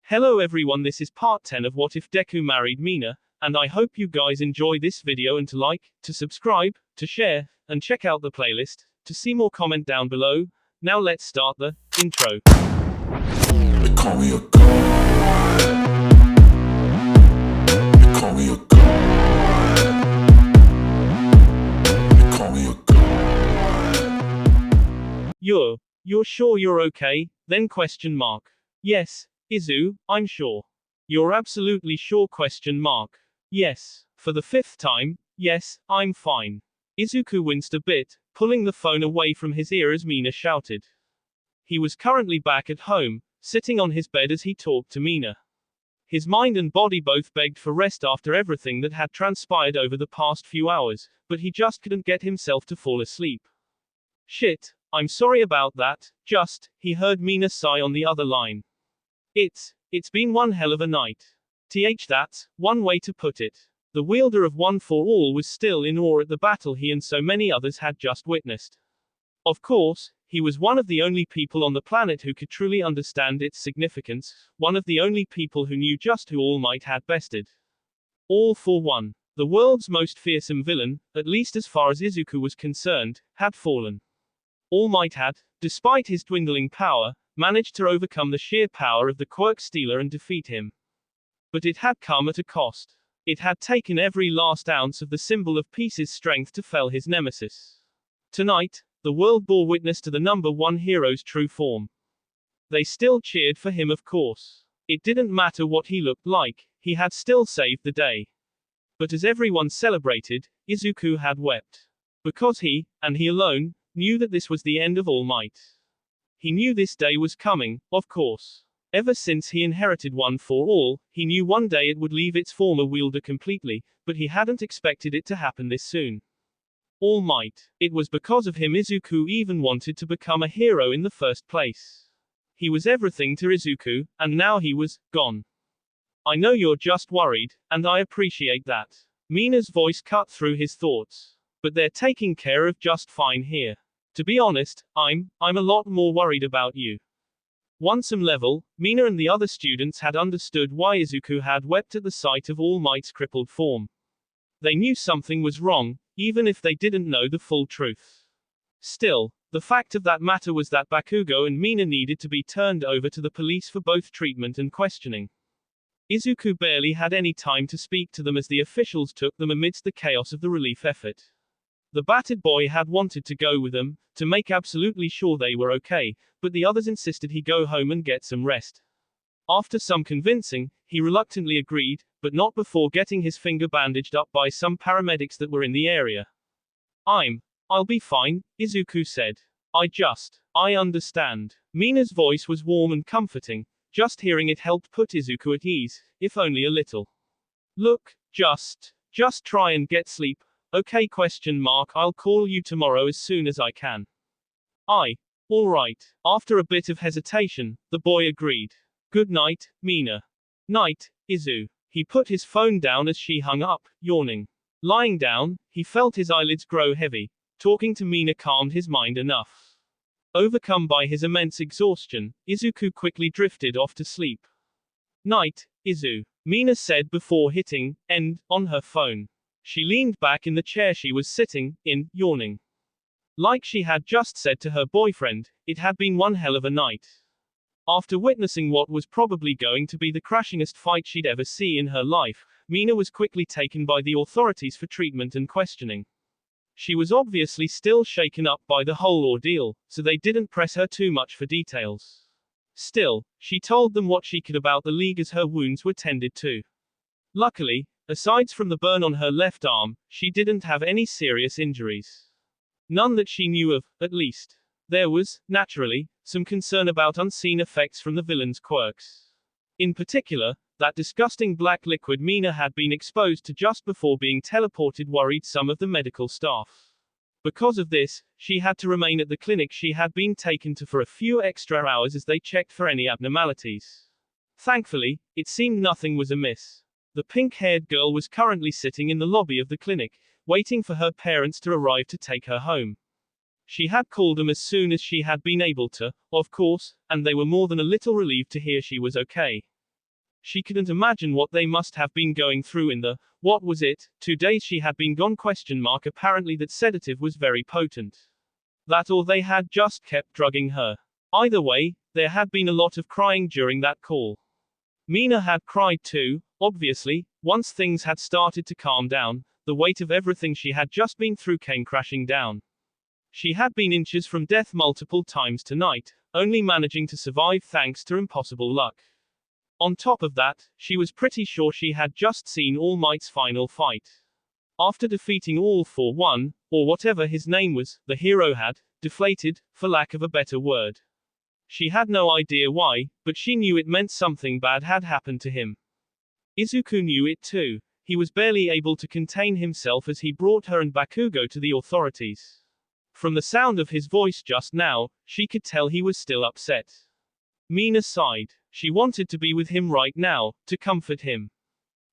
Hello everyone, this is part 10 of What If Deku Married Mina, and I hope you guys enjoy this video and to like, to subscribe, to share, and check out the playlist, to see more comment down below. Now let's start the intro. They call me a god. They call me a god. They call me a god. You're sure you're okay? Then question mark. Yes, Izu, I'm sure. You're absolutely sure question mark. Yes. For the fifth time, yes, I'm fine. Izuku winced a bit, pulling the phone away from his ear as Mina shouted. He was currently back at home, sitting on his bed as he talked to Mina. His mind and body both begged for rest after everything that had transpired over the past few hours, but he just couldn't get himself to fall asleep. Shit, I'm sorry about that, he heard Mina sigh on the other line. It's been one hell of a night. That's one way to put it. The wielder of One for All was still in awe at the battle he and so many others had just witnessed. Of course, he was one of the only people on the planet who could truly understand its significance, one of the only people who knew just who All Might had bested. All for One, the world's most fearsome villain, at least as far as Izuku was concerned, had fallen. All Might had, despite his dwindling power, managed to overcome the sheer power of the Quirk Stealer and defeat him. But it had come at a cost. It had taken every last ounce of the symbol of peace's strength to fell his nemesis. Tonight, the world bore witness to the number one hero's true form. They still cheered for him, of course. It didn't matter what he looked like, he had still saved the day. But as everyone celebrated, Izuku had wept. Because he, and he alone, knew that this was the end of All Might. He knew this day was coming, of course. Ever since he inherited One for All, he knew one day it would leave its former wielder completely, but he hadn't expected it to happen this soon. All Might. It was because of him Izuku even wanted to become a hero in the first place. He was everything to Izuku, and now he was gone. I know you're just worried, and I appreciate that. Mina's voice cut through his thoughts. But they're taking care of just fine here. To be honest, I'm a lot more worried about you. On some level, Mina and the other students had understood why Izuku had wept at the sight of All Might's crippled form. They knew something was wrong, even if they didn't know the full truth. Still, the fact of that matter was that Bakugo and Mina needed to be turned over to the police for both treatment and questioning. Izuku barely had any time to speak to them as the officials took them amidst the chaos of the relief effort. The battered boy had wanted to go with them, to make absolutely sure they were okay, but the others insisted he go home and get some rest. After some convincing, he reluctantly agreed, but not before getting his finger bandaged up by some paramedics that were in the area. I'll be fine, Izuku said. I understand. Mina's voice was warm and comforting. Just hearing it helped put Izuku at ease, if only a little. Look, just try and get sleep. Okay I'll call you tomorrow as soon as I can. Alright. After a bit of hesitation, the boy agreed. Good night, Mina. Night, Izu. He put his phone down as she hung up, yawning. Lying down, he felt his eyelids grow heavy. Talking to Mina calmed his mind enough. Overcome by his immense exhaustion, Izuku quickly drifted off to sleep. Night, Izu. Mina said before hitting end on her phone. She leaned back in the chair she was sitting in, yawning. Like she had just said to her boyfriend, it had been one hell of a night. After witnessing what was probably going to be the crashingest fight she'd ever see in her life, Mina was quickly taken by the authorities for treatment and questioning. She was obviously still shaken up by the whole ordeal, so they didn't press her too much for details. Still, she told them what she could about the league as her wounds were tended to. Luckily, aside from the burn on her left arm, she didn't have any serious injuries. None that she knew of, at least. There was, naturally, some concern about unseen effects from the villain's quirks. In particular, that disgusting black liquid Mina had been exposed to just before being teleported worried some of the medical staff. Because of this, she had to remain at the clinic she had been taken to for a few extra hours as they checked for any abnormalities. Thankfully, it seemed nothing was amiss. The pink-haired girl was currently sitting in the lobby of the clinic, waiting for her parents to arrive to take her home. She had called them as soon as she had been able to, of course, and they were more than a little relieved to hear she was okay. She couldn't imagine what they must have been going through in the, what was it, 2 days she had been gone? Apparently that sedative was very potent. That or they had just kept drugging her. Either way, there had been a lot of crying during that call. Mina had cried too, obviously, once things had started to calm down, the weight of everything she had just been through came crashing down. She had been inches from death multiple times tonight, only managing to survive thanks to impossible luck. On top of that, she was pretty sure she had just seen All Might's final fight. After defeating All for One, or whatever his name was, the hero had deflated, for lack of a better word. She had no idea why, but she knew it meant something bad had happened to him. Izuku knew it too. He was barely able to contain himself as he brought her and Bakugo to the authorities. From the sound of his voice just now, she could tell he was still upset. Mina sighed. She wanted to be with him right now, to comfort him.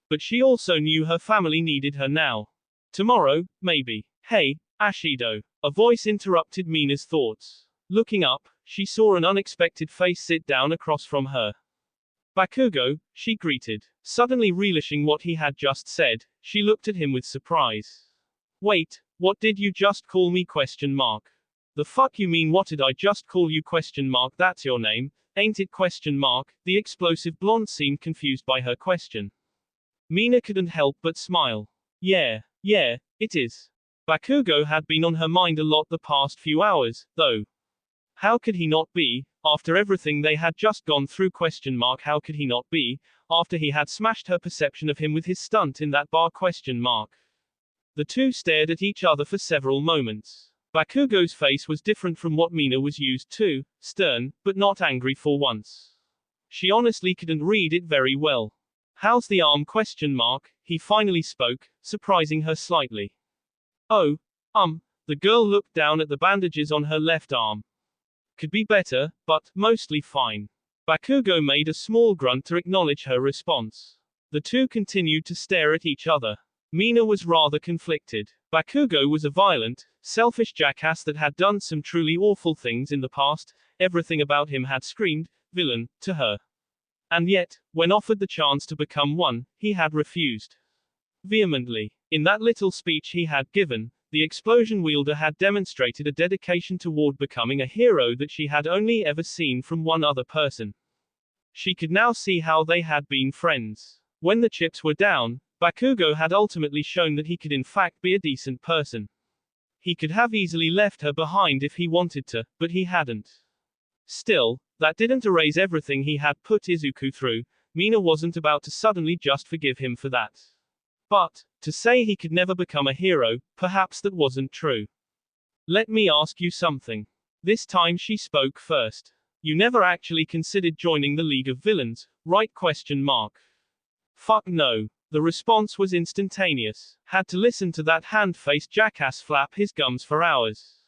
But she also knew her family needed her now. Tomorrow, maybe. Hey, Ashido. A voice interrupted Mina's thoughts. Looking up, she saw an unexpected face sit down across from her. Bakugo, she greeted. Suddenly relishing what he had just said, she looked at him with surprise. Wait, what did you just call me? The fuck you mean what did I just call you? That's your name, ain't it? The explosive blonde seemed confused by her question. Mina couldn't help but smile. Yeah, it is. Bakugo had been on her mind a lot the past few hours, though. How could he not be, after everything they had just gone through? How could he not be, after he had smashed her perception of him with his stunt in that bar? The two stared at each other for several moments. Bakugo's face was different from what Mina was used to, stern, but not angry for once. She honestly couldn't read it very well. How's the arm? He finally spoke, surprising her slightly. Oh, the girl looked down at the bandages on her left arm. Could be better, but mostly fine. Bakugo made a small grunt to acknowledge her response. The two continued to stare at each other. Mina was rather conflicted. Bakugo was a violent, selfish jackass that had done some truly awful things in the past. Everything about him had screamed villain to her. And yet, when offered the chance to become one, he had refused. Vehemently. In that little speech he had given, the explosion wielder had demonstrated a dedication toward becoming a hero that she had only ever seen from one other person. She could now see how they had been friends. When the chips were down, Bakugo had ultimately shown that he could in fact be a decent person. He could have easily left her behind if he wanted to, but he hadn't. Still, that didn't erase everything he had put Izuku through. Mina wasn't about to suddenly just forgive him for that. But, to say he could never become a hero, perhaps that wasn't true. Let me ask you something. This time she spoke first. You never actually considered joining the League of Villains, right? Fuck no. The response was instantaneous. Had to listen to that hand-faced jackass flap his gums for hours.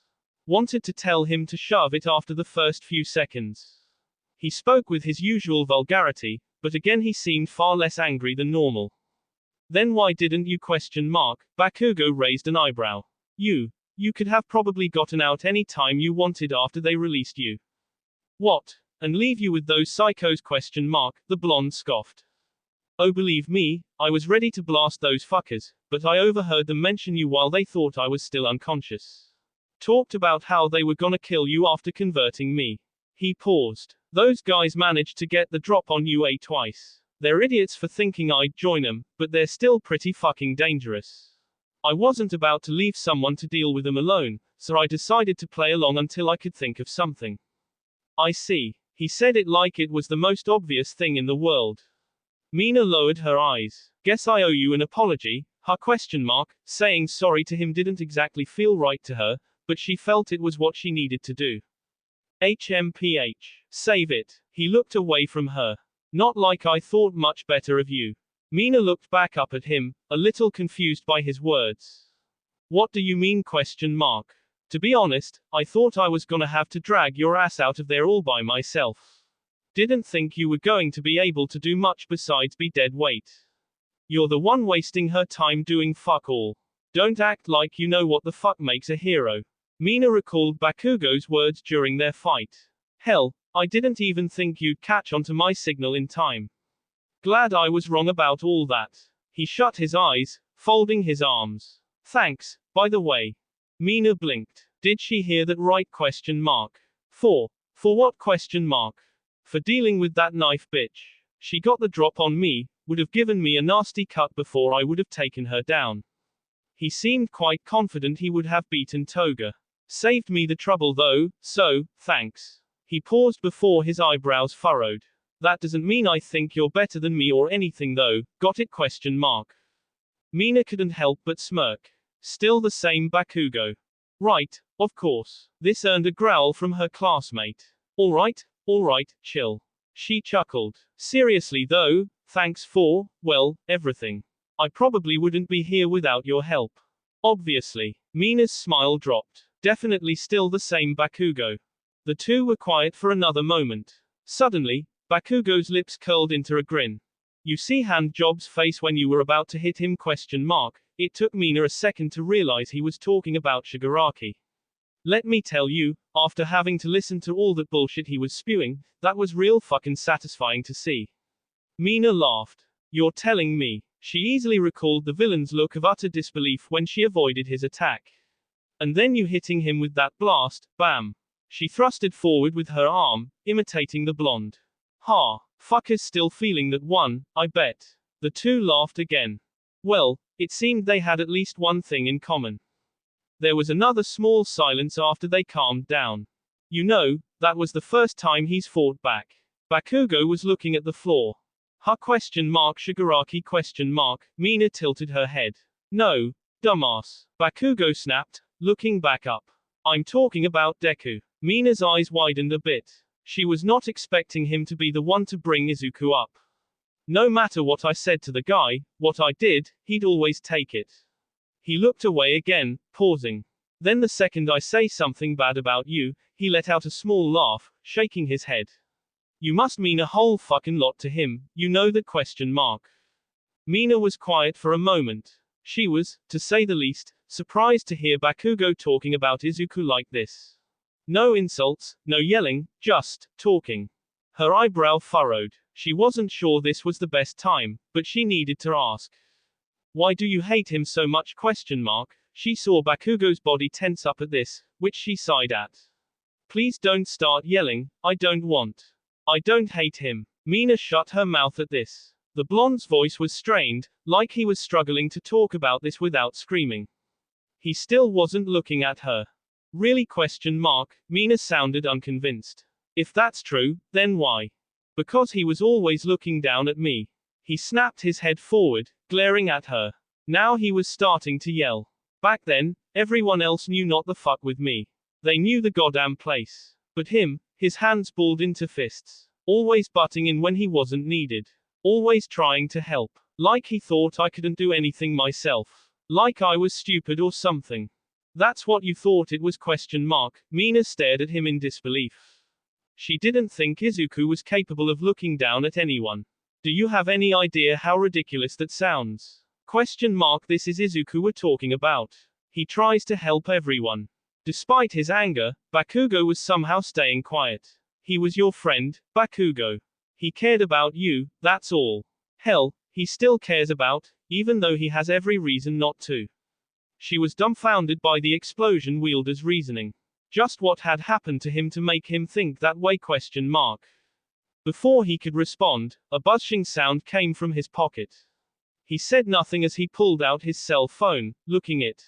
Wanted to tell him to shove it after the first few seconds. He spoke with his usual vulgarity, but again he seemed far less angry than normal. Then why didn't you? Bakugo raised an eyebrow. You could have probably gotten out any time you wanted after they released you. What? And leave you with those psychos? The blonde scoffed. Oh, believe me, I was ready to blast those fuckers, but I overheard them mention you while they thought I was still unconscious. Talked about how they were gonna kill you after converting me. He paused. Those guys managed to get the drop on you twice. They're idiots for thinking I'd join them, but they're still pretty fucking dangerous. I wasn't about to leave someone to deal with them alone, so I decided to play along until I could think of something. I see. He said it like it was the most obvious thing in the world. Mina lowered her eyes. Guess I owe you an apology, Saying sorry to him didn't exactly feel right to her, but she felt it was what she needed to do. Save it. He looked away from her. Not like I thought much better of you. Mina looked back up at him, a little confused by his words. What do you mean? To be honest, I thought I was gonna have to drag your ass out of there all by myself. Didn't think you were going to be able to do much besides be dead weight. You're the one wasting her time doing fuck all. Don't act like you know what the fuck makes a hero. Mina recalled Bakugo's words during their fight. Hell, I didn't even think you'd catch on to my signal in time. Glad I was wrong about all that. He shut his eyes, folding his arms. Thanks, by the way. Mina blinked. Did she hear that right? Question mark. For what? Question mark. For dealing with that knife bitch. She got the drop on me, would have given me a nasty cut before I would have taken her down. He seemed quite confident he would have beaten Toga. Saved me the trouble though, so, thanks. He paused before his eyebrows furrowed. That doesn't mean I think you're better than me or anything though, got it? Question mark. Mina couldn't help but smirk. Still the same Bakugo. Right, of course. This earned a growl from her classmate. Alright, chill. She chuckled. Seriously though, thanks for, well, everything. I probably wouldn't be here without your help. Obviously. Mina's smile dropped. Definitely still the same Bakugo. The two were quiet for another moment. Suddenly, Bakugo's lips curled into a grin. You see Handjob's face when you were about to hit him? Question mark. It took Mina a second to realize he was talking about Shigaraki. Let me tell you, after having to listen to all that bullshit he was spewing, that was real fucking satisfying to see. Mina laughed. You're telling me. She easily recalled the villain's look of utter disbelief when she avoided his attack. And then you hitting him with that blast, bam. She thrusted forward with her arm, imitating the blonde. Ha, fuckers still feeling that one, I bet. The two laughed again. Well, it seemed they had at least one thing in common. There was another small silence after they calmed down. You know, that was the first time he's fought back. Bakugo was looking at the floor. Ha? Question mark. Shigaraki? Question mark. Mina tilted her head. No, dumbass. Bakugo snapped, looking back up. I'm talking about Deku. Mina's eyes widened a bit. She was not expecting him to be the one to bring Izuku up. No matter what I said to the guy, what I did, he'd always take it. He looked away again, pausing. Then the second I say something bad about you, he let out a small laugh, shaking his head. You must mean a whole fucking lot to him, you know that? Question mark. Mina was quiet for a moment. She was, to say the least, surprised to hear Bakugo talking about Izuku like this. No insults, no yelling, just talking. Her eyebrow furrowed. She wasn't sure this was the best time, but she needed to ask. Why do you hate him so much? Question mark. She saw Bakugo's body tense up at this, which she sighed at. Please don't start yelling, I don't want. I don't hate him. Mina shut her mouth at this. The blonde's voice was strained, like he was struggling to talk about this without screaming. He still wasn't looking at her. Really? Question mark. Mina sounded unconvinced. If that's true, then why? Because he was always looking down at me. He snapped his head forward, glaring at her. Now he was starting to yell. Back then, everyone else knew not the fuck with me. They knew the goddamn place. But him, his hands balled into fists. Always butting in when he wasn't needed. Always trying to help. Like he thought I couldn't do anything myself. Like I was stupid or something. That's what you thought it was? Question mark. Mina stared at him in disbelief. She didn't think Izuku was capable of looking down at anyone. Do you have any idea how ridiculous that sounds? Question mark. This is Izuku we're talking about. He tries to help everyone. Despite his anger, Bakugo was somehow staying quiet. He was your friend, Bakugo. He cared about you, that's all. Hell, he still cares about, even though he has every reason not to. She was dumbfounded by the explosion wielder's reasoning. Just what had happened to him to make him think that way? Question mark. Before he could respond, a buzzing sound came from his pocket. He said nothing as he pulled out his cell phone, looking it.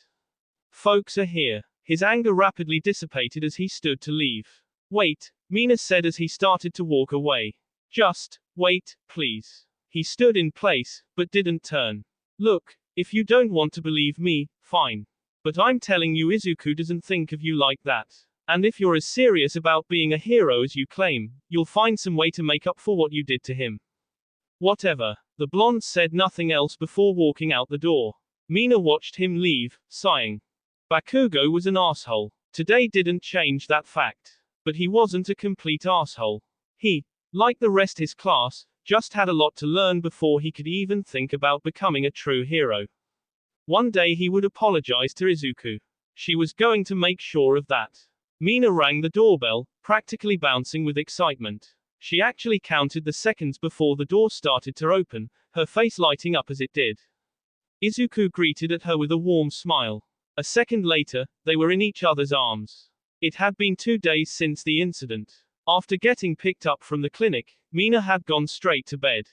Folks are here. His anger rapidly dissipated as he stood to leave. Wait, Mina said as he started to walk away. Just, wait, please. He stood in place, but didn't turn. Look, if you don't want to believe me, fine. But I'm telling you Izuku doesn't think of you like that. And if you're as serious about being a hero as you claim, you'll find some way to make up for what you did to him. Whatever. The blonde said nothing else before walking out the door. Mina watched him leave, sighing. Bakugo was an asshole. Today didn't change that fact. But he wasn't a complete asshole. He, like the rest his class, just had a lot to learn before he could even think about becoming a true hero. One day he would apologize to Izuku. She was going to make sure of that. Mina rang the doorbell, practically bouncing with excitement. She actually counted the seconds before the door started to open, her face lighting up as it did. Izuku greeted at her with a warm smile. A second later, they were in each other's arms. It had been 2 days since the incident. After getting picked up from the clinic, Mina had gone straight to bed.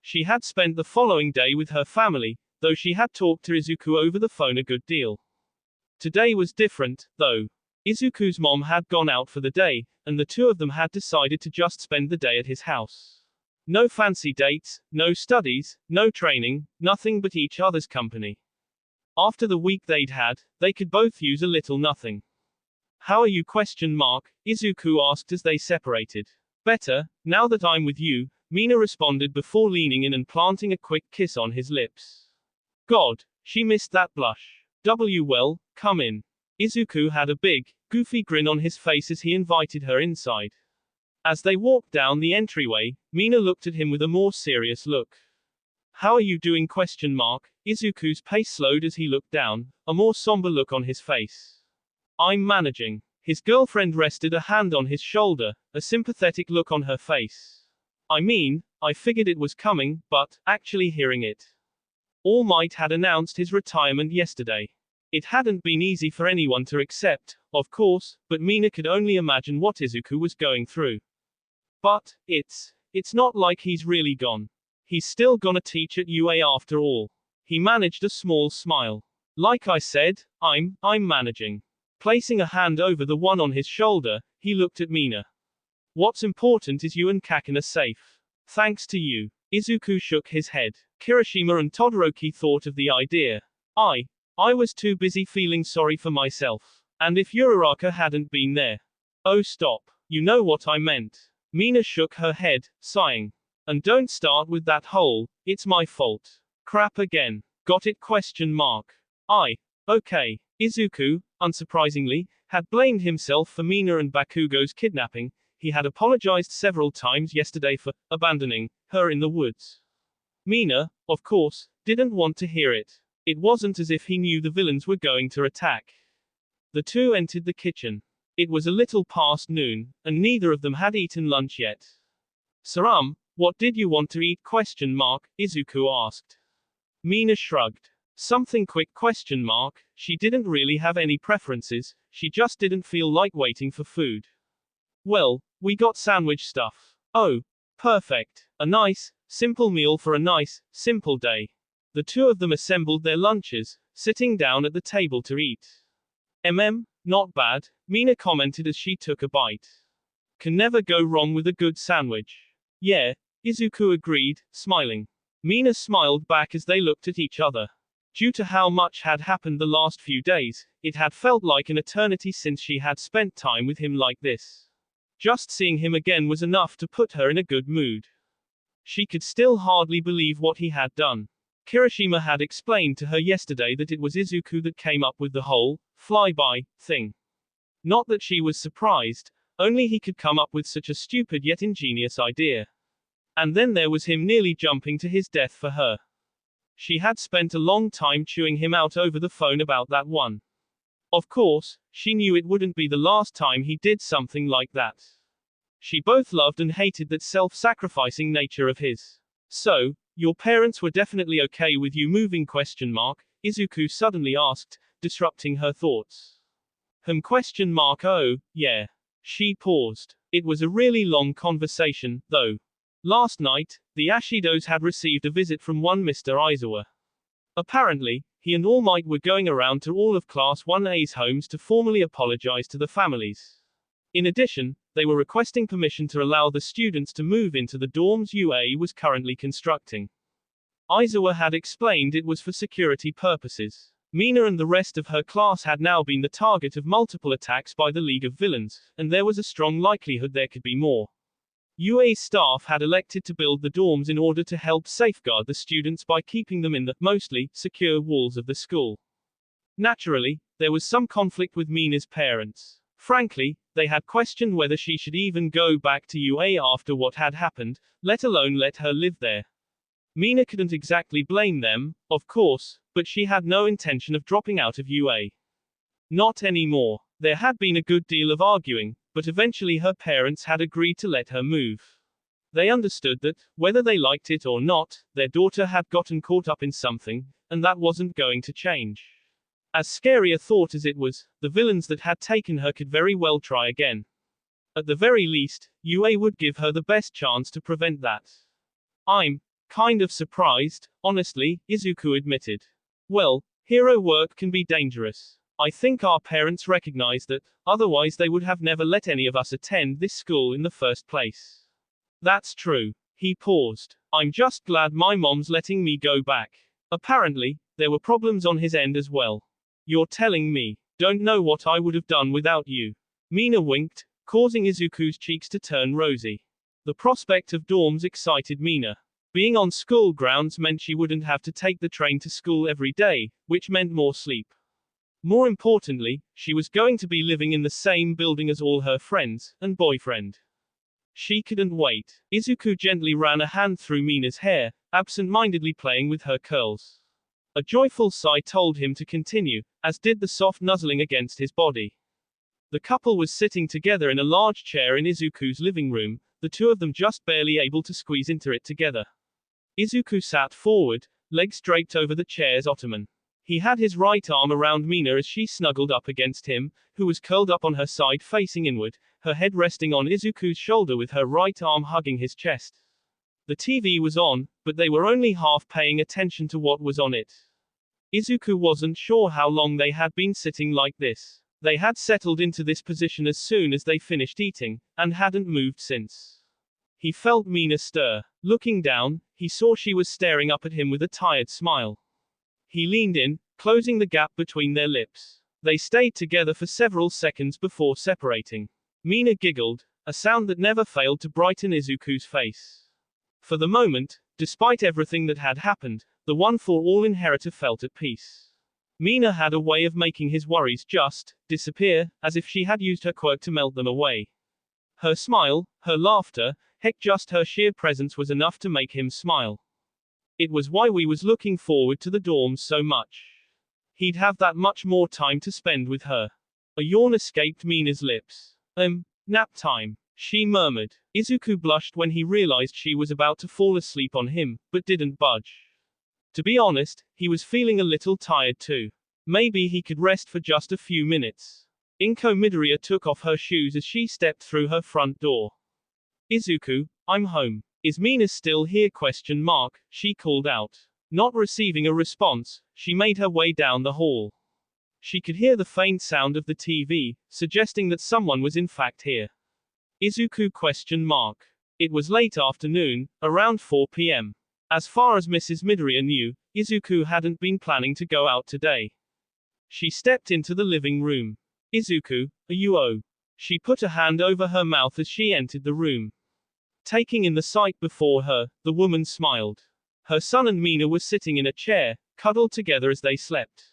She had spent the following day with her family, though she had talked to Izuku over the phone a good deal. Today was different, though. Izuku's mom had gone out for the day, and the two of them had decided to just spend the day at his house. No fancy dates, no studies, no training, nothing but each other's company. After the week they'd had, they could both use a little nothing. How are you? Izuku asked as they separated. Better, now that I'm with you, Mina responded before leaning in and planting a quick kiss on his lips. God, she missed that blush. Well, come in. Izuku had a big, goofy grin on his face as he invited her inside. As they walked down the entryway, Mina looked at him with a more serious look. How are you doing? Izuku's pace slowed as he looked down, a more somber look on his face. I'm managing. His girlfriend rested a hand on his shoulder, a sympathetic look on her face. I mean, I figured it was coming, but, actually hearing it. All Might had announced his retirement yesterday. It hadn't been easy for anyone to accept, of course, but Mina could only imagine what Izuku was going through. But, it's not like he's really gone. He's still gonna teach at UA after all. He managed a small smile. Like I said, I'm managing. Placing a hand over the one on his shoulder, he looked at Mina. What's important is you and Kaken are safe. Thanks to you. Izuku shook his head. Kirishima and Todoroki thought of the idea. I was too busy feeling sorry for myself. And if Uraraka hadn't been there. Oh stop. You know what I meant. Mina shook her head, sighing. And don't start with that whole, it's my fault. Crap again. Got it? Okay. Izuku, unsurprisingly, had blamed himself for Mina and Bakugo's kidnapping. He had apologized several times yesterday for abandoning her in the woods. Mina, of course, didn't want to hear it. It wasn't as if he knew the villains were going to attack. The two entered the kitchen. It was a little past noon, and neither of them had eaten lunch yet. What did you want to eat? Izuku asked. Mina shrugged. Something quick? She didn't really have any preferences, she just didn't feel like waiting for food. Well, we got sandwich stuff. Oh, perfect. A nice, simple meal for a nice, simple day. The two of them assembled their lunches, sitting down at the table to eat. Not bad, Mina commented as she took a bite. Can never go wrong with a good sandwich. Yeah, Izuku agreed, smiling. Mina smiled back as they looked at each other. Due to how much had happened the last few days, it had felt like an eternity since she had spent time with him like this. Just seeing him again was enough to put her in a good mood. She could still hardly believe what he had done. Kirishima had explained to her yesterday that it was Izuku that came up with the whole flyby thing. Not that she was surprised, only he could come up with such a stupid yet ingenious idea. And then there was him nearly jumping to his death for her. She had spent a long time chewing him out over the phone about that one. Of course, she knew it wouldn't be the last time he did something like that. She both loved and hated that self-sacrificing nature of his. So, your parents were definitely okay with you moving? Izuku suddenly asked, disrupting her thoughts. Oh, yeah. She paused. It was a really long conversation, though. Last night, the Ashidos had received a visit from one Mr. Izawa. Apparently, he and All Might were going around to all of Class 1A's homes to formally apologize to the families. In addition, they were requesting permission to allow the students to move into the dorms UA was currently constructing. Izawa had explained it was for security purposes. Mina and the rest of her class had now been the target of multiple attacks by the League of Villains, and there was a strong likelihood there could be more. UA's staff had elected to build the dorms in order to help safeguard the students by keeping them in the, mostly, secure walls of the school. Naturally, there was some conflict with Mina's parents. Frankly, they had questioned whether she should even go back to UA after what had happened, let alone let her live there. Mina couldn't exactly blame them, of course, but she had no intention of dropping out of UA. Not anymore. There had been a good deal of arguing, but eventually her parents had agreed to let her move. They understood that, whether they liked it or not, their daughter had gotten caught up in something, and that wasn't going to change. As scary a thought as it was, the villains that had taken her could very well try again. At the very least, UA would give her the best chance to prevent that. I'm kind of surprised, honestly, Izuku admitted. Well, hero work can be dangerous. I think our parents recognize that, otherwise they would have never let any of us attend this school in the first place. That's true. He paused. I'm just glad my mom's letting me go back. Apparently, there were problems on his end as well. You're telling me. Don't know what I would have done without you. Mina winked, causing Izuku's cheeks to turn rosy. The prospect of dorms excited Mina. Being on school grounds meant she wouldn't have to take the train to school every day, which meant more sleep. More importantly, she was going to be living in the same building as all her friends and boyfriend. She couldn't wait. Izuku gently ran a hand through Mina's hair, absent-mindedly playing with her curls. A joyful sigh told him to continue, as did the soft nuzzling against his body. The couple was sitting together in a large chair in Izuku's living room, the two of them just barely able to squeeze into it together. Izuku sat forward, legs draped over the chair's ottoman. He had his right arm around Mina as she snuggled up against him, who was curled up on her side facing inward, her head resting on Izuku's shoulder with her right arm hugging his chest. The TV was on, but they were only half paying attention to what was on it. Izuku wasn't sure how long they had been sitting like this. They had settled into this position as soon as they finished eating, and hadn't moved since. He felt Mina stir. Looking down, he saw she was staring up at him with a tired smile. He leaned in, closing the gap between their lips. They stayed together for several seconds before separating. Mina giggled, a sound that never failed to brighten Izuku's face. For the moment, despite everything that had happened, the one-for-all inheritor felt at peace. Mina had a way of making his worries just disappear, as if she had used her quirk to melt them away. Her smile, her laughter, heck, just her sheer presence was enough to make him smile. It was why we was looking forward to the dorms so much. He'd have that much more time to spend with her. A yawn escaped Mina's lips. Nap time, she murmured. Izuku blushed when he realized she was about to fall asleep on him, but didn't budge. To be honest, he was feeling a little tired too. Maybe he could rest for just a few minutes. Inko Midoriya took off her shoes as she stepped through her front door. Izuku, I'm home. Is Mina still here? She called out. Not receiving a response, she made her way down the hall. She could hear the faint sound of the TV, suggesting that someone was in fact here. Izuku? It was late afternoon, around 4 p.m. As far as Mrs. Midoriya knew, Izuku hadn't been planning to go out today. She stepped into the living room. Izuku, are you oh? She put a hand over her mouth as she entered the room. Taking in the sight before her, the woman smiled. Her son and Mina were sitting in a chair, cuddled together as they slept.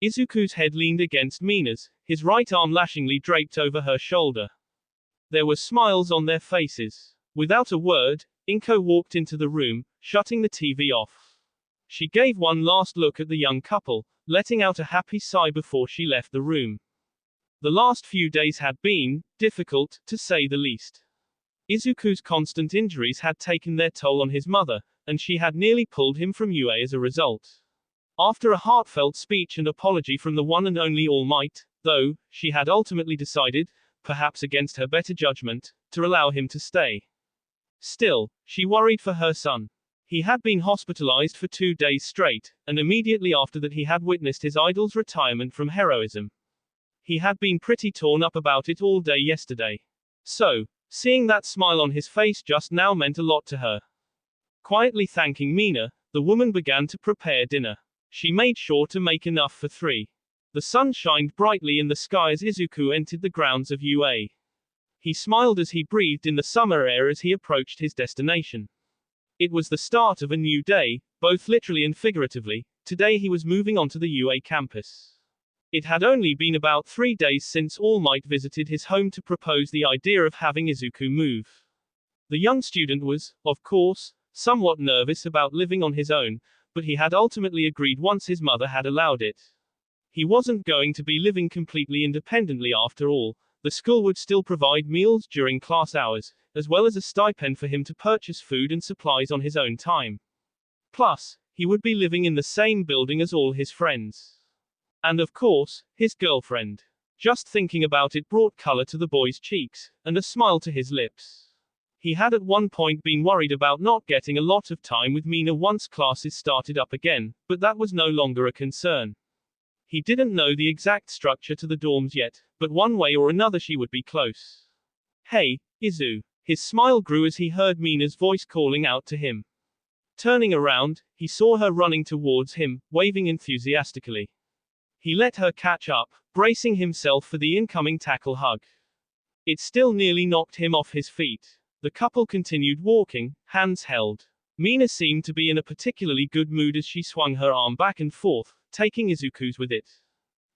Izuku's head leaned against Mina's, his right arm lashingly draped over her shoulder. There were smiles on their faces. Without a word, Inko walked into the room, shutting the TV off. She gave one last look at the young couple, letting out a happy sigh before she left the room. The last few days had been difficult, to say the least. Izuku's constant injuries had taken their toll on his mother, and she had nearly pulled him from UA as a result. After a heartfelt speech and apology from the one and only All Might, though, she had ultimately decided, perhaps against her better judgment, to allow him to stay. Still, she worried for her son. He had been hospitalized for 2 days straight, and immediately after that he had witnessed his idol's retirement from heroism. He had been pretty torn up about it all day yesterday. So, seeing that smile on his face just now meant a lot to her. Quietly thanking Mina, the woman began to prepare dinner. She made sure to make enough for 3. The sun shined brightly in the sky as Izuku entered the grounds of UA. He smiled as he breathed in the summer air as he approached his destination. It was the start of a new day, both literally and figuratively. Today he was moving on to the UA campus. It had only been about 3 days since All Might visited his home to propose the idea of having Izuku move. The young student was, of course, somewhat nervous about living on his own, but he had ultimately agreed once his mother had allowed it. He wasn't going to be living completely independently after all. The school would still provide meals during class hours, as well as a stipend for him to purchase food and supplies on his own time. Plus, he would be living in the same building as all his friends. And of course, his girlfriend. Just thinking about it brought color to the boy's cheeks, and a smile to his lips. He had at one point been worried about not getting a lot of time with Mina once classes started up again, but that was no longer a concern. He didn't know the exact structure to the dorms yet, but one way or another she would be close. Hey, Izu. His smile grew as he heard Mina's voice calling out to him. Turning around, he saw her running towards him, waving enthusiastically. He let her catch up, bracing himself for the incoming tackle hug. It still nearly knocked him off his feet. The couple continued walking, hands held. Mina seemed to be in a particularly good mood as she swung her arm back and forth, taking Izuku's with it.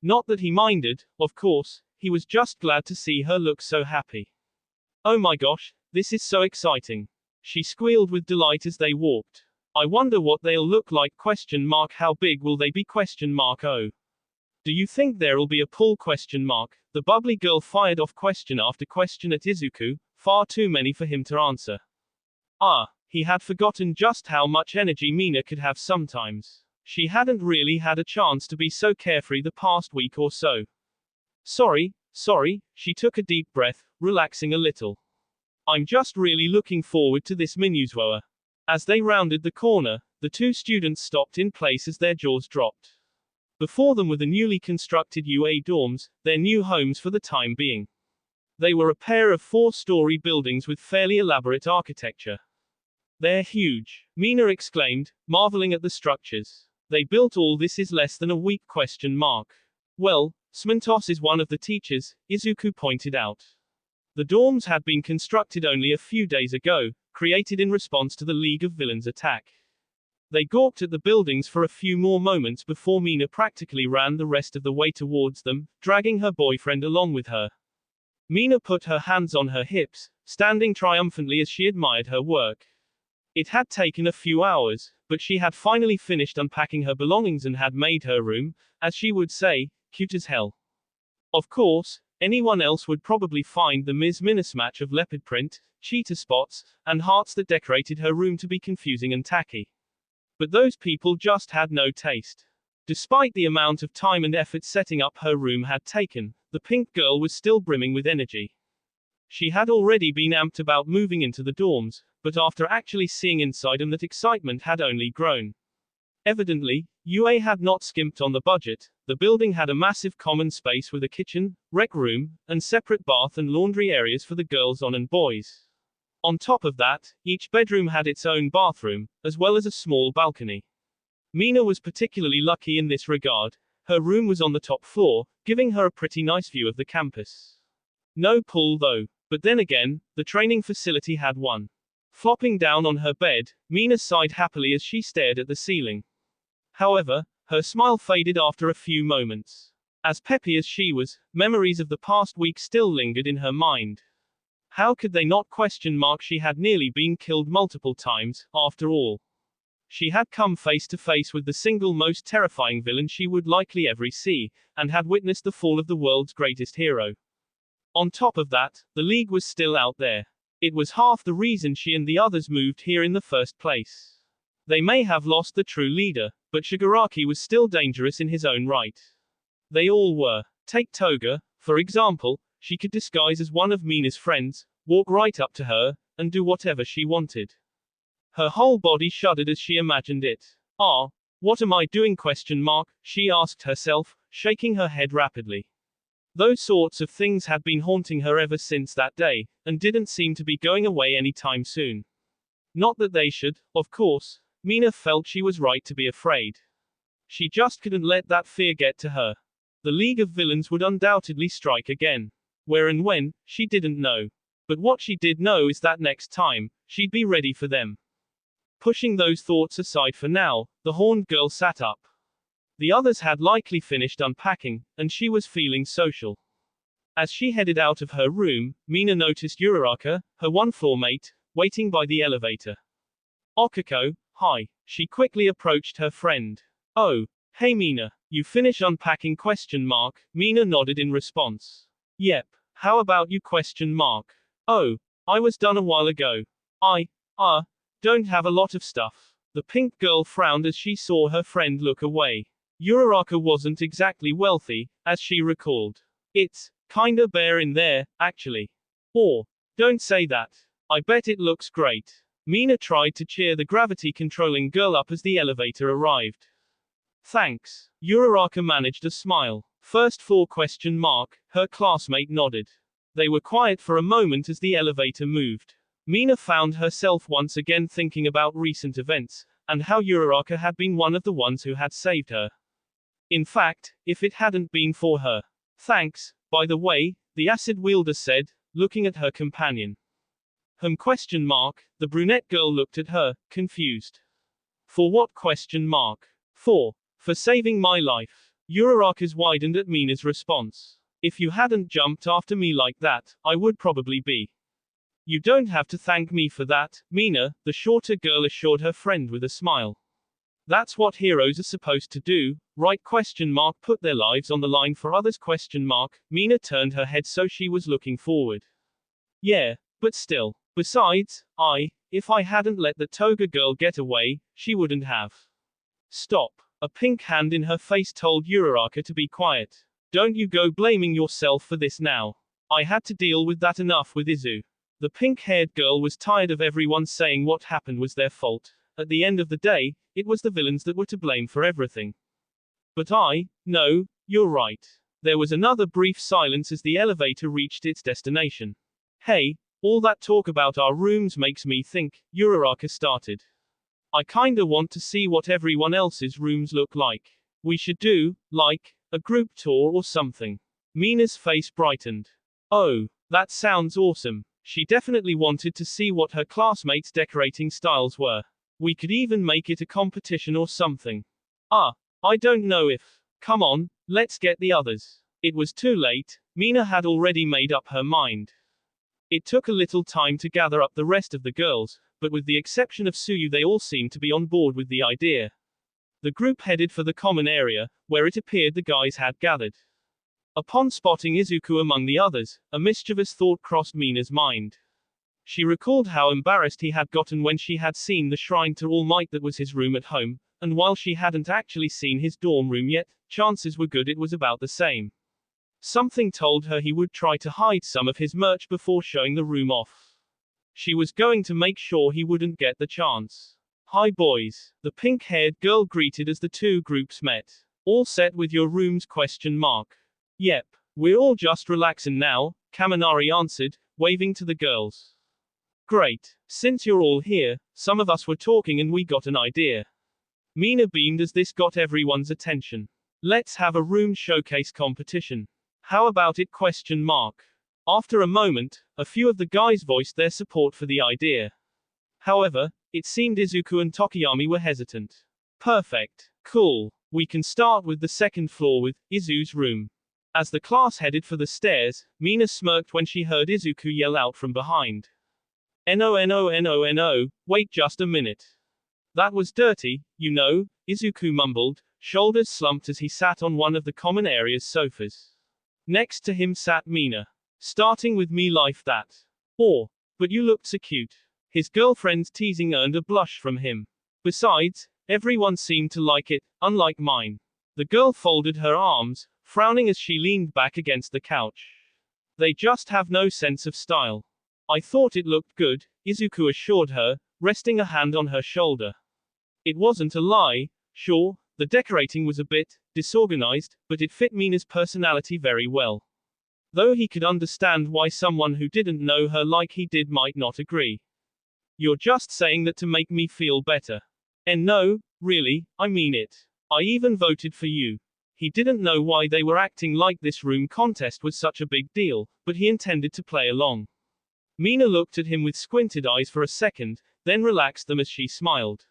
Not that he minded, of course, he was just glad to see her look so happy. Oh my gosh, this is so exciting. She squealed with delight as they walked. I wonder what they'll look like ? How big will they be ? Oh. Do you think there'll be a pull ? The bubbly girl fired off question after question at Izuku, far too many for him to answer. He had forgotten just how much energy Mina could have sometimes. She hadn't really had a chance to be so carefree the past week or so. Sorry, she took a deep breath, relaxing a little. I'm just really looking forward to this Minuzwoa. As they rounded the corner, the two students stopped in place as their jaws dropped. Before them were the newly constructed UA dorms, their new homes for the time being. They were a pair of 4-story buildings with fairly elaborate architecture. They're huge, Mina exclaimed, marveling at the structures. They built all this in less than a week ? Well, Smentos is one of the teachers, Izuku pointed out. The dorms had been constructed only a few days ago, created in response to the League of Villains attack. They gawked at the buildings for a few more moments before Mina practically ran the rest of the way towards them, dragging her boyfriend along with her. Mina put her hands on her hips, standing triumphantly as she admired her work. It had taken a few hours, but she had finally finished unpacking her belongings and had made her room, as she would say, cute as hell. Of course, anyone else would probably find the mismatch of leopard print, cheetah spots, and hearts that decorated her room to be confusing and tacky. But those people just had no taste. Despite the amount of time and effort setting up her room had taken, the pink girl was still brimming with energy. She had already been amped about moving into the dorms, but after actually seeing inside them that excitement had only grown. Evidently, UA had not skimped on the budget. The building had a massive common space with a kitchen, rec room, and separate bath and laundry areas for the girls on and boys. On top of that, each bedroom had its own bathroom, as well as a small balcony. Mina was particularly lucky in this regard. Her room was on the top floor, giving her a pretty nice view of the campus. No pool though, but then again, the training facility had one. Flopping down on her bed, Mina sighed happily as she stared at the ceiling. However, her smile faded after a few moments. As peppy as she was, memories of the past week still lingered in her mind. How could they not ? She had nearly been killed multiple times, after all. She had come face to face with the single most terrifying villain she would likely ever see, and had witnessed the fall of the world's greatest hero. On top of that, the League was still out there. It was half the reason she and the others moved here in the first place. They may have lost the true leader, but Shigaraki was still dangerous in his own right. They all were. Take Toga, for example. She could disguise as one of Mina's friends, walk right up to her, and do whatever she wanted. Her whole body shuddered as she imagined it. What am I doing ? She asked herself, shaking her head rapidly. Those sorts of things had been haunting her ever since that day, and didn't seem to be going away anytime soon. Not that they should, of course. Mina felt she was right to be afraid. She just couldn't let that fear get to her. The League of Villains would undoubtedly strike again. Where and when, she didn't know. But what she did know is that next time, she'd be ready for them. Pushing those thoughts aside for now, the horned girl sat up. The others had likely finished unpacking, and she was feeling social. As she headed out of her room, Mina noticed Uraraka, her one-floor mate, waiting by the elevator. Okako, hi. She quickly approached her friend. Oh, hey Mina, you finish unpacking ? Mina nodded in response. Yep, how about you ? Oh, I was done a while ago. I, don't have a lot of stuff. The pink girl frowned as she saw her friend look away. Uraraka wasn't exactly wealthy, as she recalled. It's kinda bare in there, actually. Or, don't say that. I bet it looks great. Mina tried to cheer the gravity-controlling girl up as the elevator arrived. Thanks. Uraraka managed a smile. First floor ? Her classmate nodded. They were quiet for a moment as the elevator moved. Mina found herself once again thinking about recent events, and how Uraraka had been one of the ones who had saved her. In fact, if it hadn't been for her. Thanks, by the way, the acid wielder said, looking at her companion. The brunette girl looked at her, confused. For what ? For saving my life. Uraraka's widened at Mina's response. If you hadn't jumped after me like that, I would probably be. You don't have to thank me for that, Mina, the shorter girl assured her friend with a smile. That's what heroes are supposed to do, right? Put their lives on the line for others ? Mina turned her head so she was looking forward. Yeah, but still. Besides, if I hadn't let the toga girl get away, she wouldn't have. Stop. A pink hand in her face told Uraraka to be quiet. Don't you go blaming yourself for this now. I had to deal with that enough with Izu. The pink-haired girl was tired of everyone saying what happened was their fault. At the end of the day, it was the villains that were to blame for everything. But no, you're right. There was another brief silence as the elevator reached its destination. Hey, all that talk about our rooms makes me think, Uraraka started. I kinda want to see what everyone else's rooms look like. We should do, like, a group tour or something. Mina's face brightened. Oh, that sounds awesome. She definitely wanted to see what her classmates' decorating styles were. We could even make it a competition or something. I don't know if. Come on, let's get the others. It was too late, Mina had already made up her mind. It took a little time to gather up the rest of the girls, but with the exception of Suyu they all seemed to be on board with the idea. The group headed for the common area, where it appeared the guys had gathered. Upon spotting Izuku among the others, a mischievous thought crossed Mina's mind. She recalled how embarrassed he had gotten when she had seen the shrine to All Might that was his room at home, and while she hadn't actually seen his dorm room yet, chances were good it was about the same. Something told her he would try to hide some of his merch before showing the room off. She was going to make sure he wouldn't get the chance. Hi boys, the pink-haired girl greeted as the two groups met. All set with your rooms ? Yep, we're all just relaxing now, Kaminari answered, waving to the girls. Great, since you're all here, some of us were talking and we got an idea. Mina beamed as this got everyone's attention. Let's have a room showcase competition. How about it ? After a moment, a few of the guys voiced their support for the idea. However, it seemed Izuku and Tokiyami were hesitant. Perfect. Cool. We can start with the second floor with Izu's room. As the class headed for the stairs, Mina smirked when she heard Izuku yell out from behind. No, wait just a minute. That was dirty, you know, Izuku mumbled, shoulders slumped as he sat on one of the common area's sofas. Next to him sat Mina. Starting with me life that. But you looked so cute. His girlfriend's teasing earned a blush from him. Besides, everyone seemed to like it, unlike mine. The girl folded her arms, frowning as she leaned back against the couch. They just have no sense of style. I thought it looked good, Izuku assured her, resting a hand on her shoulder. It wasn't a lie, sure, the decorating was a bit disorganized, but it fit Mina's personality very well. Though he could understand why someone who didn't know her like he did might not agree. You're just saying that to make me feel better. And no, really, I mean it. I even voted for you. He didn't know why they were acting like this room contest was such a big deal, but he intended to play along. Mina looked at him with squinted eyes for a second, then relaxed them as she smiled.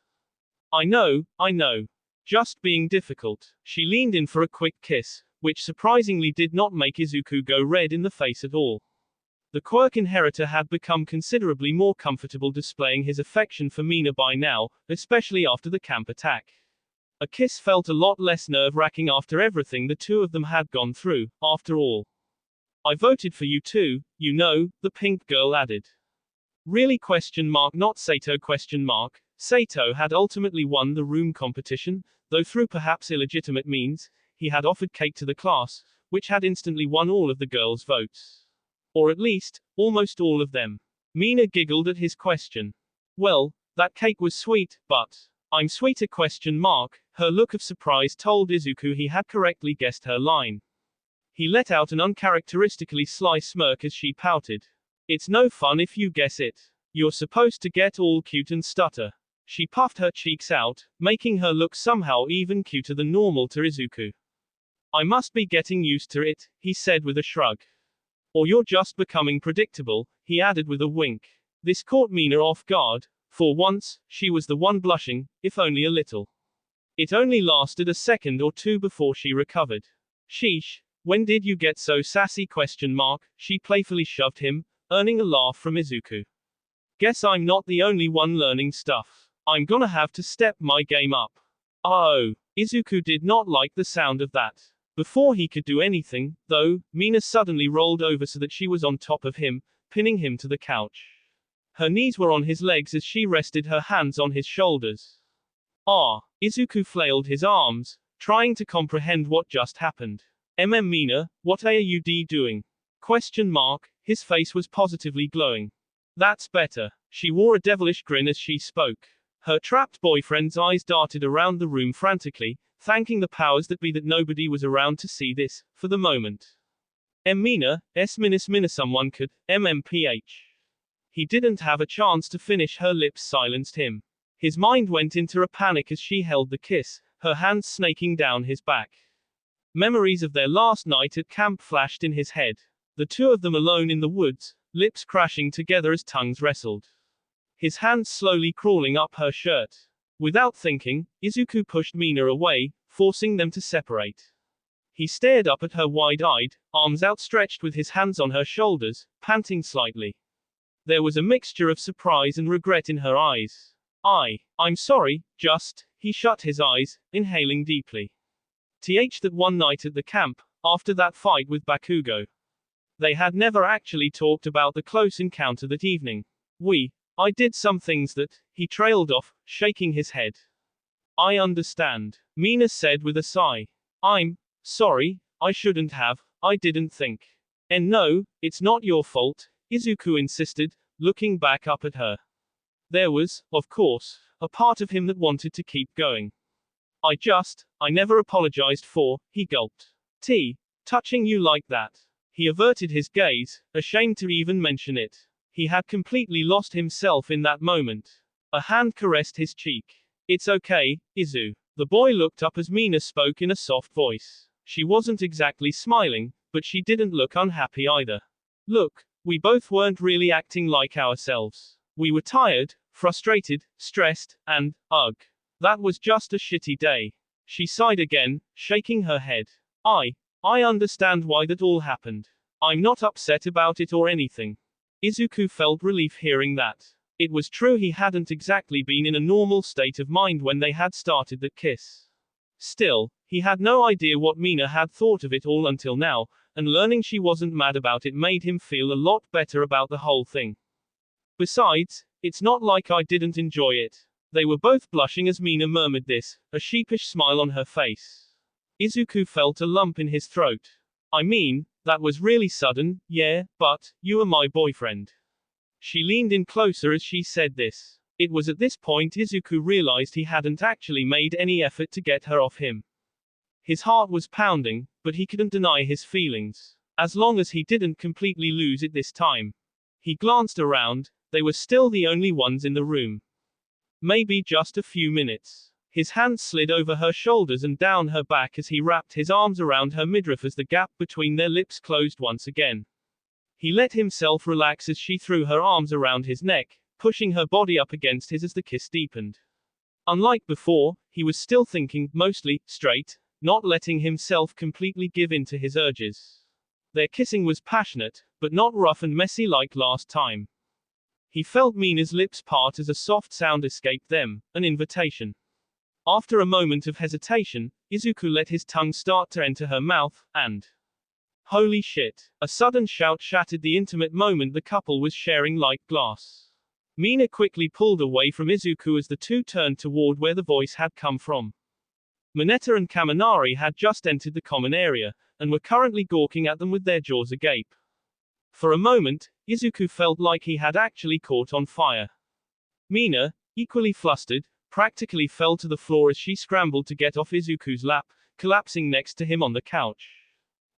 I know. Just being difficult. She leaned in for a quick kiss, which surprisingly did not make Izuku go red in the face at all. The quirk inheritor had become considerably more comfortable displaying his affection for Mina by now, especially after the camp attack. A kiss felt a lot less nerve-wracking after everything the two of them had gone through, after all. I voted for you too, you know, the pink girl added. Really question mark, not Sato question mark. Sato had ultimately won the room competition, though through perhaps illegitimate means. He had offered cake to the class, which had instantly won all of the girls' votes. Or at least, almost all of them. Mina giggled at his question. Well, that cake was sweet, but I'm sweeter question mark. Her look of surprise told Izuku he had correctly guessed her line. He let out an uncharacteristically sly smirk as she pouted. It's no fun if you guess it. You're supposed to get all cute and stutter. She puffed her cheeks out, making her look somehow even cuter than normal to Izuku. I must be getting used to it, he said with a shrug. Or you're just becoming predictable, he added with a wink. This caught Mina off guard. For once, she was the one blushing, if only a little. It only lasted a second or two before she recovered. Sheesh, when did you get so sassy question mark? She playfully shoved him, earning a laugh from Izuku. Guess I'm not the only one learning stuff. I'm gonna have to step my game up. Oh, Izuku did not like the sound of that. Before he could do anything, though, Mina suddenly rolled over so that she was on top of him, pinning him to the couch. Her knees were on his legs as she rested her hands on his shoulders. Ah, Izuku flailed his arms, trying to comprehend what just happened. Mina, what are you doing? Question mark, his face was positively glowing. That's better. She wore a devilish grin as she spoke. Her trapped boyfriend's eyes darted around the room frantically, thanking the powers that be that nobody was around to see this, for the moment. Mina, mina someone could, MMPH. He didn't have a chance to finish, her lips silenced him. His mind went into a panic as she held the kiss, her hands snaking down his back. Memories of their last night at camp flashed in his head. The two of them alone in the woods, lips crashing together as tongues wrestled. His hands slowly crawling up her shirt. Without thinking, Izuku pushed Mina away, forcing them to separate. He stared up at her wide-eyed, arms outstretched with his hands on her shoulders, panting slightly. There was a mixture of surprise and regret in her eyes. I'm sorry, he shut his eyes, inhaling deeply. That one night at the camp, after that fight with Bakugo. They had never actually talked about the close encounter that evening. I did some things that, he trailed off, shaking his head. I understand, Mina said with a sigh. I'm sorry, I shouldn't have, I didn't think. And no, it's not your fault, Izuku insisted, looking back up at her. There was, of course, a part of him that wanted to keep going. I never apologized for, he gulped. Touching you like that. He averted his gaze, ashamed to even mention it. He had completely lost himself in that moment. A hand caressed his cheek. It's okay, Izu. The boy looked up as Mina spoke in a soft voice. She wasn't exactly smiling, but she didn't look unhappy either. Look, we both weren't really acting like ourselves. We were tired, frustrated, stressed, and, ugh. That was just a shitty day. She sighed again, shaking her head. I understand why that all happened. I'm not upset about it or anything. Izuku felt relief hearing that. It was true he hadn't exactly been in a normal state of mind when they had started the kiss. Still, he had no idea what Mina had thought of it all until now, and learning she wasn't mad about it made him feel a lot better about the whole thing. Besides, it's not like I didn't enjoy it. They were both blushing as Mina murmured this, a sheepish smile on her face. Izuku felt a lump in his throat. I mean, that was really sudden, yeah, but, you are my boyfriend. She leaned in closer as she said this. It was at this point Izuku realized he hadn't actually made any effort to get her off him. His heart was pounding, but he couldn't deny his feelings. As long as he didn't completely lose it this time. He glanced around, they were still the only ones in the room. Maybe just a few minutes. His hands slid over her shoulders and down her back as he wrapped his arms around her midriff as the gap between their lips closed once again. He let himself relax as she threw her arms around his neck, pushing her body up against his as the kiss deepened. Unlike before, he was still thinking, mostly, straight, not letting himself completely give in to his urges. Their kissing was passionate, but not rough and messy like last time. He felt Mina's lips part as a soft sound escaped them, an invitation. After a moment of hesitation, Izuku let his tongue start to enter her mouth, and holy shit! A sudden shout shattered the intimate moment the couple was sharing like glass. Mina quickly pulled away from Izuku as the two turned toward where the voice had come from. Mineta and Kaminari had just entered the common area, and were currently gawking at them with their jaws agape. For a moment, Izuku felt like he had actually caught on fire. Mina, equally flustered, practically fell to the floor as she scrambled to get off Izuku's lap, collapsing next to him on the couch.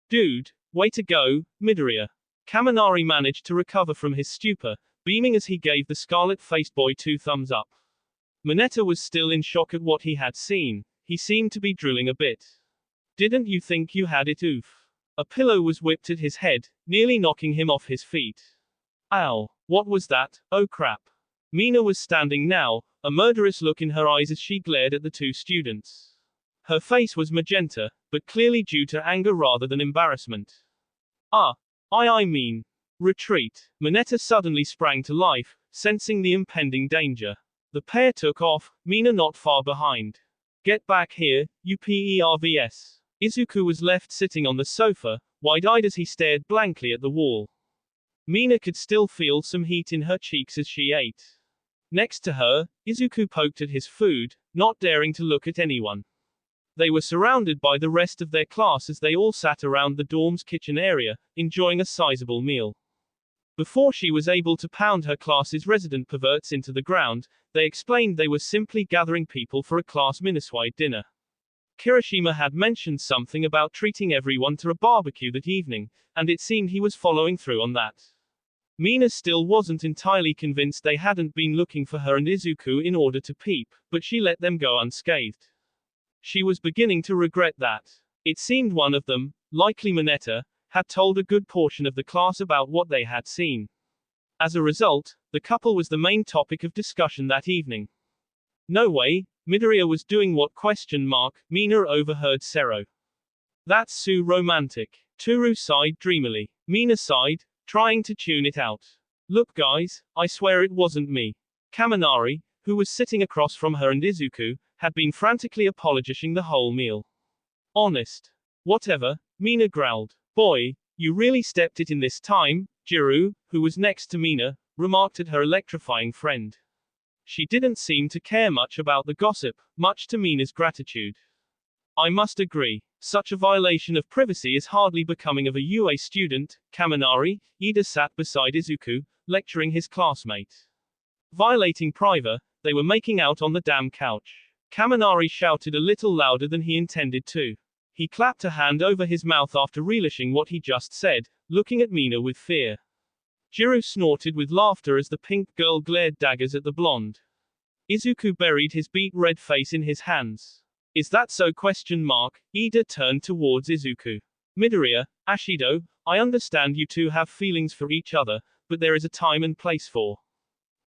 Dude, way to go, Midoriya. Kaminari managed to recover from his stupor, beaming as he gave the scarlet-faced boy 2 thumbs up. Mineta was still in shock at what he had seen. He seemed to be drooling a bit. Didn't you think you had it, oof? A pillow was whipped at his head, nearly knocking him off his feet. Ow, what was that? Oh crap. Mina was standing now, a murderous look in her eyes as she glared at the two students. Her face was magenta, but clearly due to anger rather than embarrassment. I mean. Retreat. Mineta suddenly sprang to life, sensing the impending danger. The pair took off, Mina not far behind. Get back here, you pervs. Izuku was left sitting on the sofa, wide-eyed as he stared blankly at the wall. Mina could still feel some heat in her cheeks as she ate. Next to her, Izuku poked at his food, not daring to look at anyone. They were surrounded by the rest of their class as they all sat around the dorm's kitchen area, enjoying a sizable meal. Before she was able to pound her class's resident perverts into the ground, they explained they were simply gathering people for a class Minneswide dinner. Kirishima had mentioned something about treating everyone to a barbecue that evening, and it seemed he was following through on that. Mina still wasn't entirely convinced they hadn't been looking for her and Izuku in order to peep, but she let them go unscathed. She was beginning to regret that. It seemed one of them, likely Mineta, had told a good portion of the class about what they had seen. As a result, the couple was the main topic of discussion that evening. No way, Midoriya was doing what ? Mina overheard Sero. That's so romantic. Toru sighed dreamily. Mina sighed, trying to tune it out. Look guys, I swear it wasn't me. Kaminari, who was sitting across from her and Izuku, had been frantically apologizing the whole meal. Honest. Whatever, Mina growled. Boy, you really stepped it in this time, Jiru, who was next to Mina, remarked at her electrifying friend. She didn't seem to care much about the gossip, much to Mina's gratitude. I must agree. Such a violation of privacy is hardly becoming of a UA student. Kaminari, Ida sat beside Izuku, lecturing his classmate. Violating privacy, they were making out on the damn couch. Kaminari shouted a little louder than he intended to. He clapped a hand over his mouth after relishing what he just said, looking at Mina with fear. Jiru snorted with laughter as the pink girl glared daggers at the blonde. Izuku buried his beet red face in his hands. Is that so? Ida turned towards Izuku. Midoriya, Ashido, I understand you two have feelings for each other, but there is a time and place for.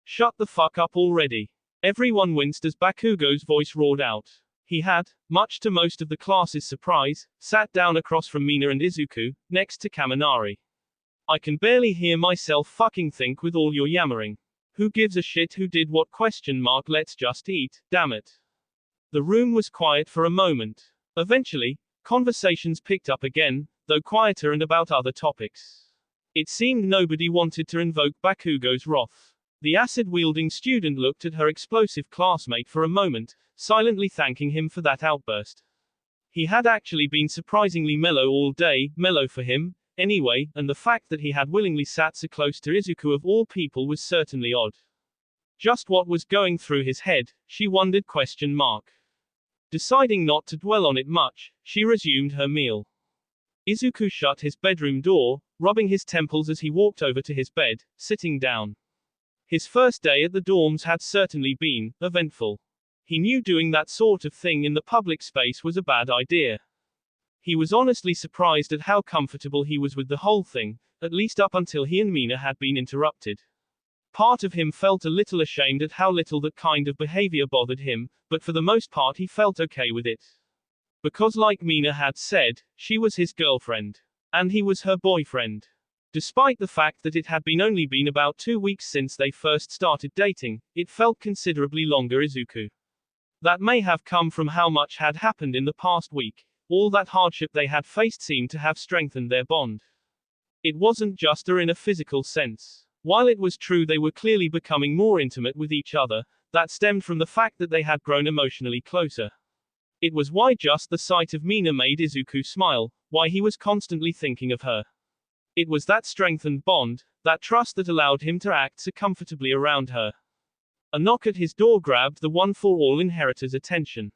Shut the fuck up already. Everyone winced as Bakugo's voice roared out. He had, much to most of the class's surprise, sat down across from Mina and Izuku, next to Kaminari. I can barely hear myself fucking think with all your yammering. Who gives a shit who did what? Let's just eat, damn it. The room was quiet for a moment. Eventually, conversations picked up again, though quieter and about other topics. It seemed nobody wanted to invoke Bakugo's wrath. The acid-wielding student looked at her explosive classmate for a moment, silently thanking him for that outburst. He had actually been surprisingly mellow all day, mellow for him, anyway, and the fact that he had willingly sat so close to Izuku of all people was certainly odd. Just what was going through his head, she wondered? Deciding not to dwell on it much, she resumed her meal. Izuku shut his bedroom door, rubbing his temples as he walked over to his bed, sitting down. His first day at the dorms had certainly been eventful. He knew doing that sort of thing in the public space was a bad idea. He was honestly surprised at how comfortable he was with the whole thing, at least up until he and Mina had been interrupted. Part of him felt a little ashamed at how little that kind of behavior bothered him, but for the most part he felt okay with it. Because like Mina had said, she was his girlfriend. And he was her boyfriend. Despite the fact that it had only been about 2 weeks since they first started dating, it felt considerably longer. Izuku. That may have come from how much had happened in the past week. All that hardship they had faced seemed to have strengthened their bond. It wasn't just in a physical sense. While it was true they were clearly becoming more intimate with each other, that stemmed from the fact that they had grown emotionally closer. It was why just the sight of Mina made Izuku smile, why he was constantly thinking of her. It was that strengthened bond, that trust that allowed him to act so comfortably around her. A knock at his door grabbed the one-for-all inheritor's attention.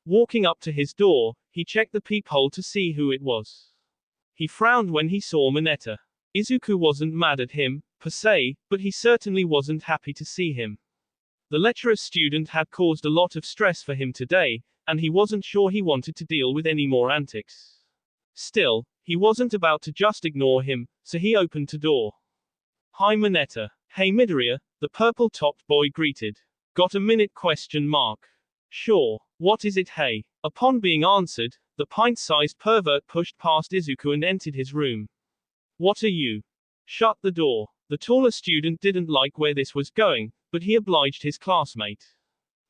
Walking up to his door, he checked the peephole to see who it was. He frowned when he saw Mineta. Izuku wasn't mad at him, per se, but he certainly wasn't happy to see him. The lecherous student had caused a lot of stress for him today, and he wasn't sure he wanted to deal with any more antics. Still, he wasn't about to just ignore him, so he opened the door. Hi Mineta. Hey Midoriya, the purple-topped boy greeted. Got a minute? Sure. What is it? Hey. Upon being answered, the pint-sized pervert pushed past Izuku and entered his room. What are you? Shut the door. The taller student didn't like where this was going, but he obliged his classmate.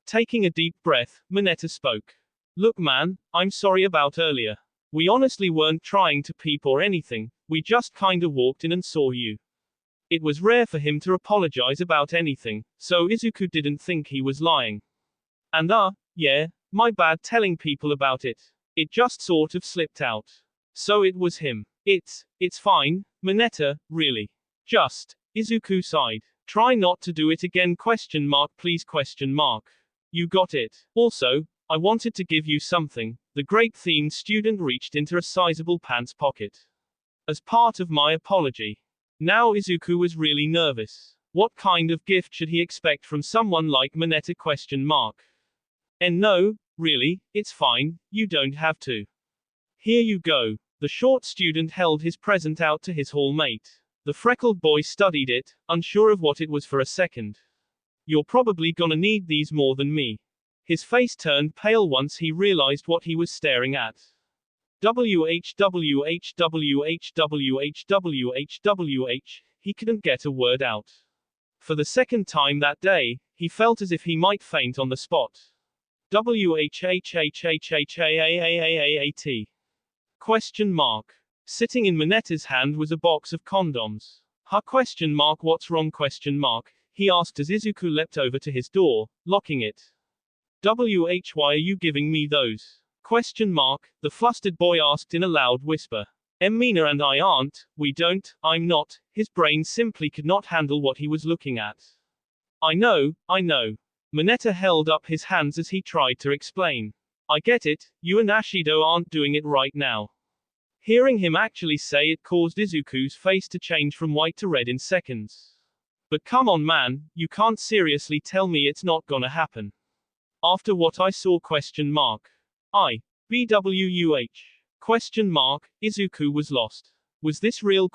Taking a deep breath, Mineta spoke. Look man, I'm sorry about earlier. We honestly weren't trying to peep or anything, we just kinda walked in and saw you. It was rare for him to apologize about anything, so Izuku didn't think he was lying. And yeah, my bad telling people about it. It just sort of slipped out. So it was him. It's fine, Mineta, really. Just. Izuku sighed. Try not to do it again ? Please ? You got it. Also, I wanted to give you something. The grape-themed student reached into a sizable pants pocket. As part of my apology. Now Izuku was really nervous. What kind of gift should he expect from someone like Mineta ? And no, really, it's fine, you don't have to. Here you go. The short student held his present out to his hallmate. The freckled boy studied it, unsure of what it was for a second. You're probably gonna need these more than me. His face turned pale once he realized what he was staring at. He couldn't get a word out. For the second time that day, he felt as if he might faint on the spot. Sitting in Mineta's hand was a box of condoms. What's wrong? He asked as Izuku leapt over to his door, locking it. Why are you giving me those? The flustered boy asked in a loud whisper. Mina and I aren't, I'm not, his brain simply could not handle what he was looking at. I know. Mineta held up his hands as he tried to explain. I get it, you and Ashido aren't doing it right now. Hearing him actually say it caused Izuku's face to change from white to red in seconds. But come on man, you can't seriously tell me it's not gonna happen. After what I saw? Izuku was lost. Was this real?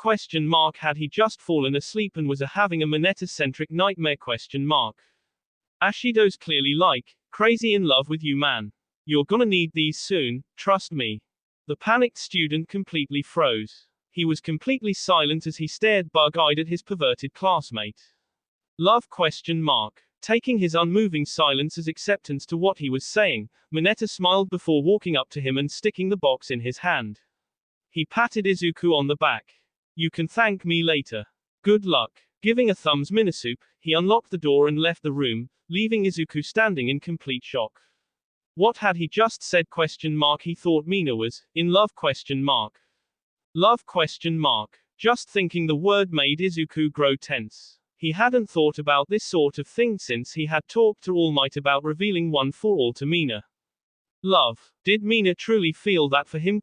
Had he just fallen asleep and was having a Mineta-centric nightmare? Ashido's clearly crazy in love with you man. You're gonna need these soon, trust me. The panicked student completely froze. He was completely silent as he stared bug-eyed at his perverted classmate. Love? Taking his unmoving silence as acceptance to what he was saying, Mineta smiled before walking up to him and sticking the box in his hand. He patted Izuku on the back. You can thank me later. Good luck. Giving a thumbs Minasup, he unlocked the door and left the room, leaving Izuku standing in complete shock. What had he just said? He thought Mina was in love? Love? Just thinking the word made Izuku grow tense. He hadn't thought about this sort of thing since he had talked to All Might about revealing one for all to Mina. Love. Did Mina truly feel that for him?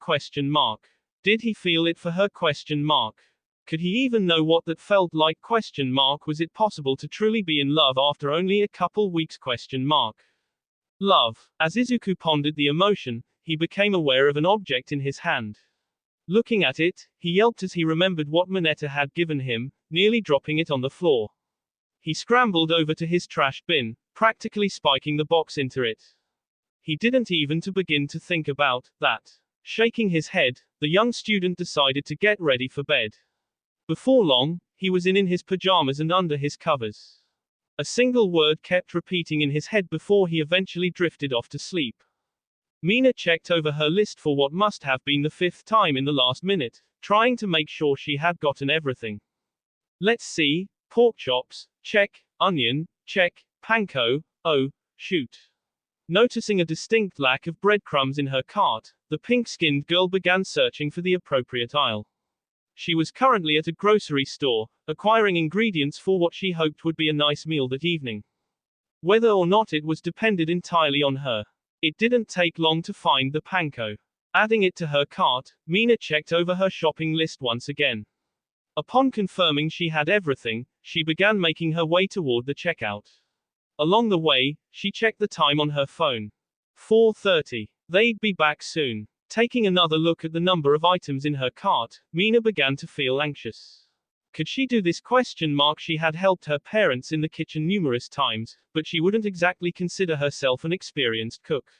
Did he feel it for her? Could he even know what that felt like? Was it possible to truly be in love after only a couple weeks? Love. As Izuku pondered the emotion, he became aware of an object in his hand. Looking at it, he yelped as he remembered what Mineta had given him, nearly dropping it on the floor. He scrambled over to his trash bin, practically spiking the box into it. He didn't even to begin to think about that. Shaking his head, the young student decided to get ready for bed. Before long, he was in his pajamas and under his covers. A single word kept repeating in his head before he eventually drifted off to sleep. Mina checked over her list for what must have been the 5th time in the last minute, trying to make sure she had gotten everything. Let's see, Pork chops, check. Onion, check. Panko, oh, shoot. Noticing a distinct lack of breadcrumbs in her cart, the pink-skinned girl began searching for the appropriate aisle. She was currently at a grocery store, acquiring ingredients for what she hoped would be a nice meal that evening. Whether or not it was depended entirely on her. It didn't take long to find the panko. Adding it to her cart, Mina checked over her shopping list once again. Upon confirming she had everything, she began making her way toward the checkout. Along the way, she checked the time on her phone. 4:30. They'd be back soon. Taking another look at the number of items in her cart, Mina began to feel anxious. Could she do this? She had helped her parents in the kitchen numerous times, but she wouldn't exactly consider herself an experienced cook.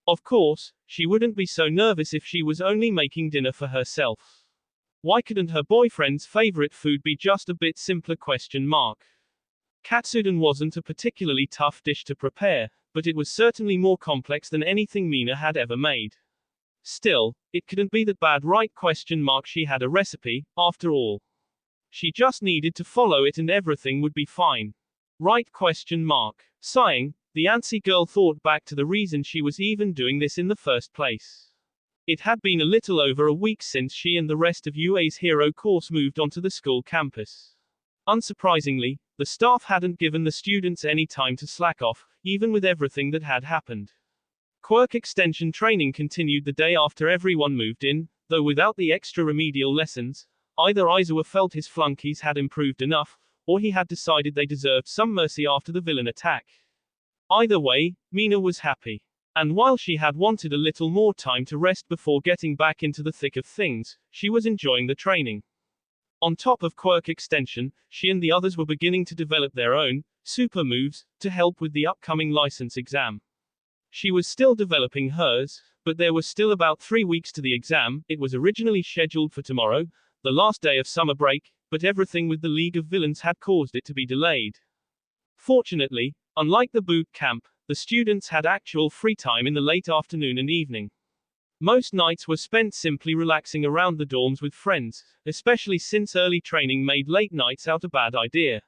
Of course, she wouldn't be so nervous if she was only making dinner for herself. Why couldn't her boyfriend's favorite food be just a bit simpler? Katsudon wasn't a particularly tough dish to prepare, but it was certainly more complex than anything Mina had ever made. Still, it couldn't be that bad, right? She had a recipe, after all. She just needed to follow it and everything would be fine. Right? Sighing, the antsy girl thought back to the reason she was even doing this in the first place. It had been a little over a week since she and the rest of UA's hero course moved onto the school campus. Unsurprisingly, the staff hadn't given the students any time to slack off, even with everything that had happened. Quirk extension training continued the day after everyone moved in, though without the extra remedial lessons. Either Izuku felt his flunkies had improved enough, or he had decided they deserved some mercy after the villain attack. Either way, Mina was happy. And while she had wanted a little more time to rest before getting back into the thick of things, she was enjoying the training. On top of quirk extension, she and the others were beginning to develop their own super moves to help with the upcoming license exam. She was still developing hers, but there was still about 3 weeks to the exam. It was originally scheduled for tomorrow, the last day of summer break, but everything with the League of Villains had caused it to be delayed. Fortunately, unlike the boot camp, the students had actual free time in the late afternoon and evening. Most nights were spent simply relaxing around the dorms with friends, especially since early training made late nights out a bad idea.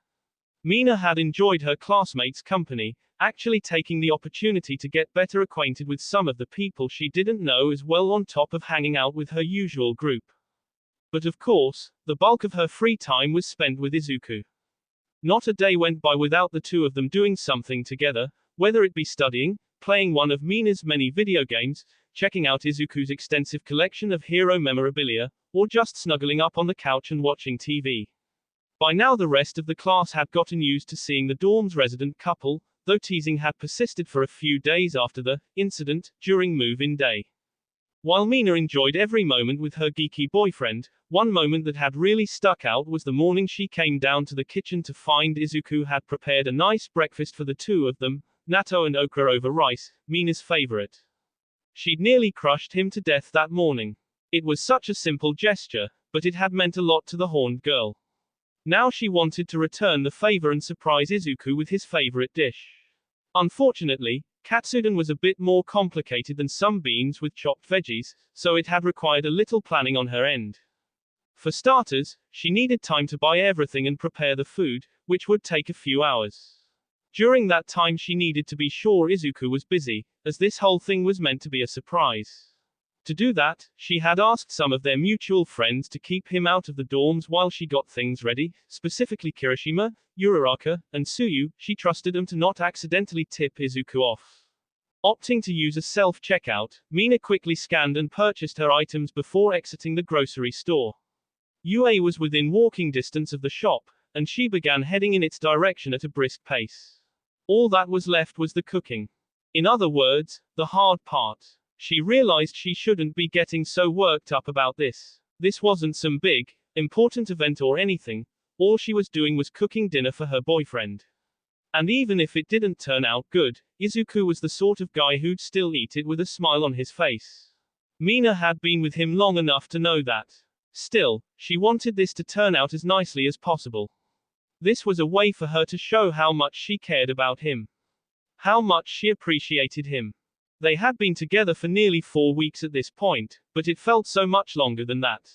Mina had enjoyed her classmates' company, actually taking the opportunity to get better acquainted with some of the people she didn't know as well on top of hanging out with her usual group. But of course, the bulk of her free time was spent with Izuku. Not a day went by without the two of them doing something together, whether it be studying, playing one of Mina's many video games, checking out Izuku's extensive collection of hero memorabilia, or just snuggling up on the couch and watching TV. By now the rest of the class had gotten used to seeing the dorm's resident couple, though teasing had persisted for a few days after the incident during move-in day. While Mina enjoyed every moment with her geeky boyfriend, one moment that had really stuck out was the morning she came down to the kitchen to find Izuku had prepared a nice breakfast for the two of them, natto and okra over rice, Mina's favorite. She'd nearly crushed him to death that morning. It was such a simple gesture, but it had meant a lot to the horned girl. Now she wanted to return the favor and surprise Izuku with his favorite dish. Unfortunately, katsudon was a bit more complicated than some beans with chopped veggies, so it had required a little planning on her end. For starters, she needed time to buy everything and prepare the food, which would take a few hours. During that time she needed to be sure Izuku was busy, as this whole thing was meant to be a surprise. To do that, she had asked some of their mutual friends to keep him out of the dorms while she got things ready, specifically Kirishima, Uraraka, and Tsuyu. She trusted them to not accidentally tip Izuku off. Opting to use a self-checkout, Mina quickly scanned and purchased her items before exiting the grocery store. UA was within walking distance of the shop, and she began heading in its direction at a brisk pace. All that was left was the cooking. In other words, the hard part. She realized she shouldn't be getting so worked up about this. This wasn't some big, important event or anything. All she was doing was cooking dinner for her boyfriend. And even if it didn't turn out good, Izuku was the sort of guy who'd still eat it with a smile on his face. Mina had been with him long enough to know that. Still, she wanted this to turn out as nicely as possible. This was a way for her to show how much she cared about him. How much she appreciated him. They had been together for nearly 4 weeks at this point, but it felt so much longer than that.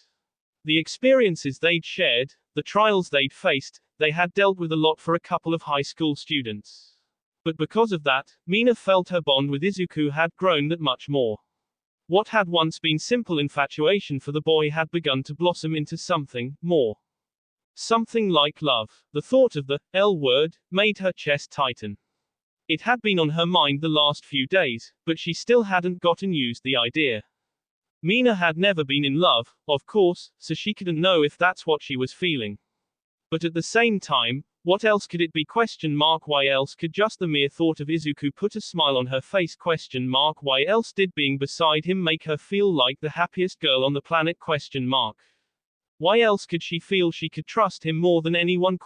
The experiences they'd shared, the The trials they'd faced, they had dealt with a lot for a couple of high school students. But because of that, Mina felt her bond with Izuku had grown that much more. What had once been simple infatuation for the boy had begun to blossom into something more. Something like love. The thought of the L word made her chest tighten. It had been on her mind the last few days, but she still hadn't gotten used the idea. Mina had never been in love, of course, so she couldn't know if that's what she was feeling. But at the same time, what else could it be? Why else could just the mere thought of Izuku put a smile on her face? Why else did being beside him make her feel like the happiest girl on the planet? Why else could she feel she could trust him more than anyone?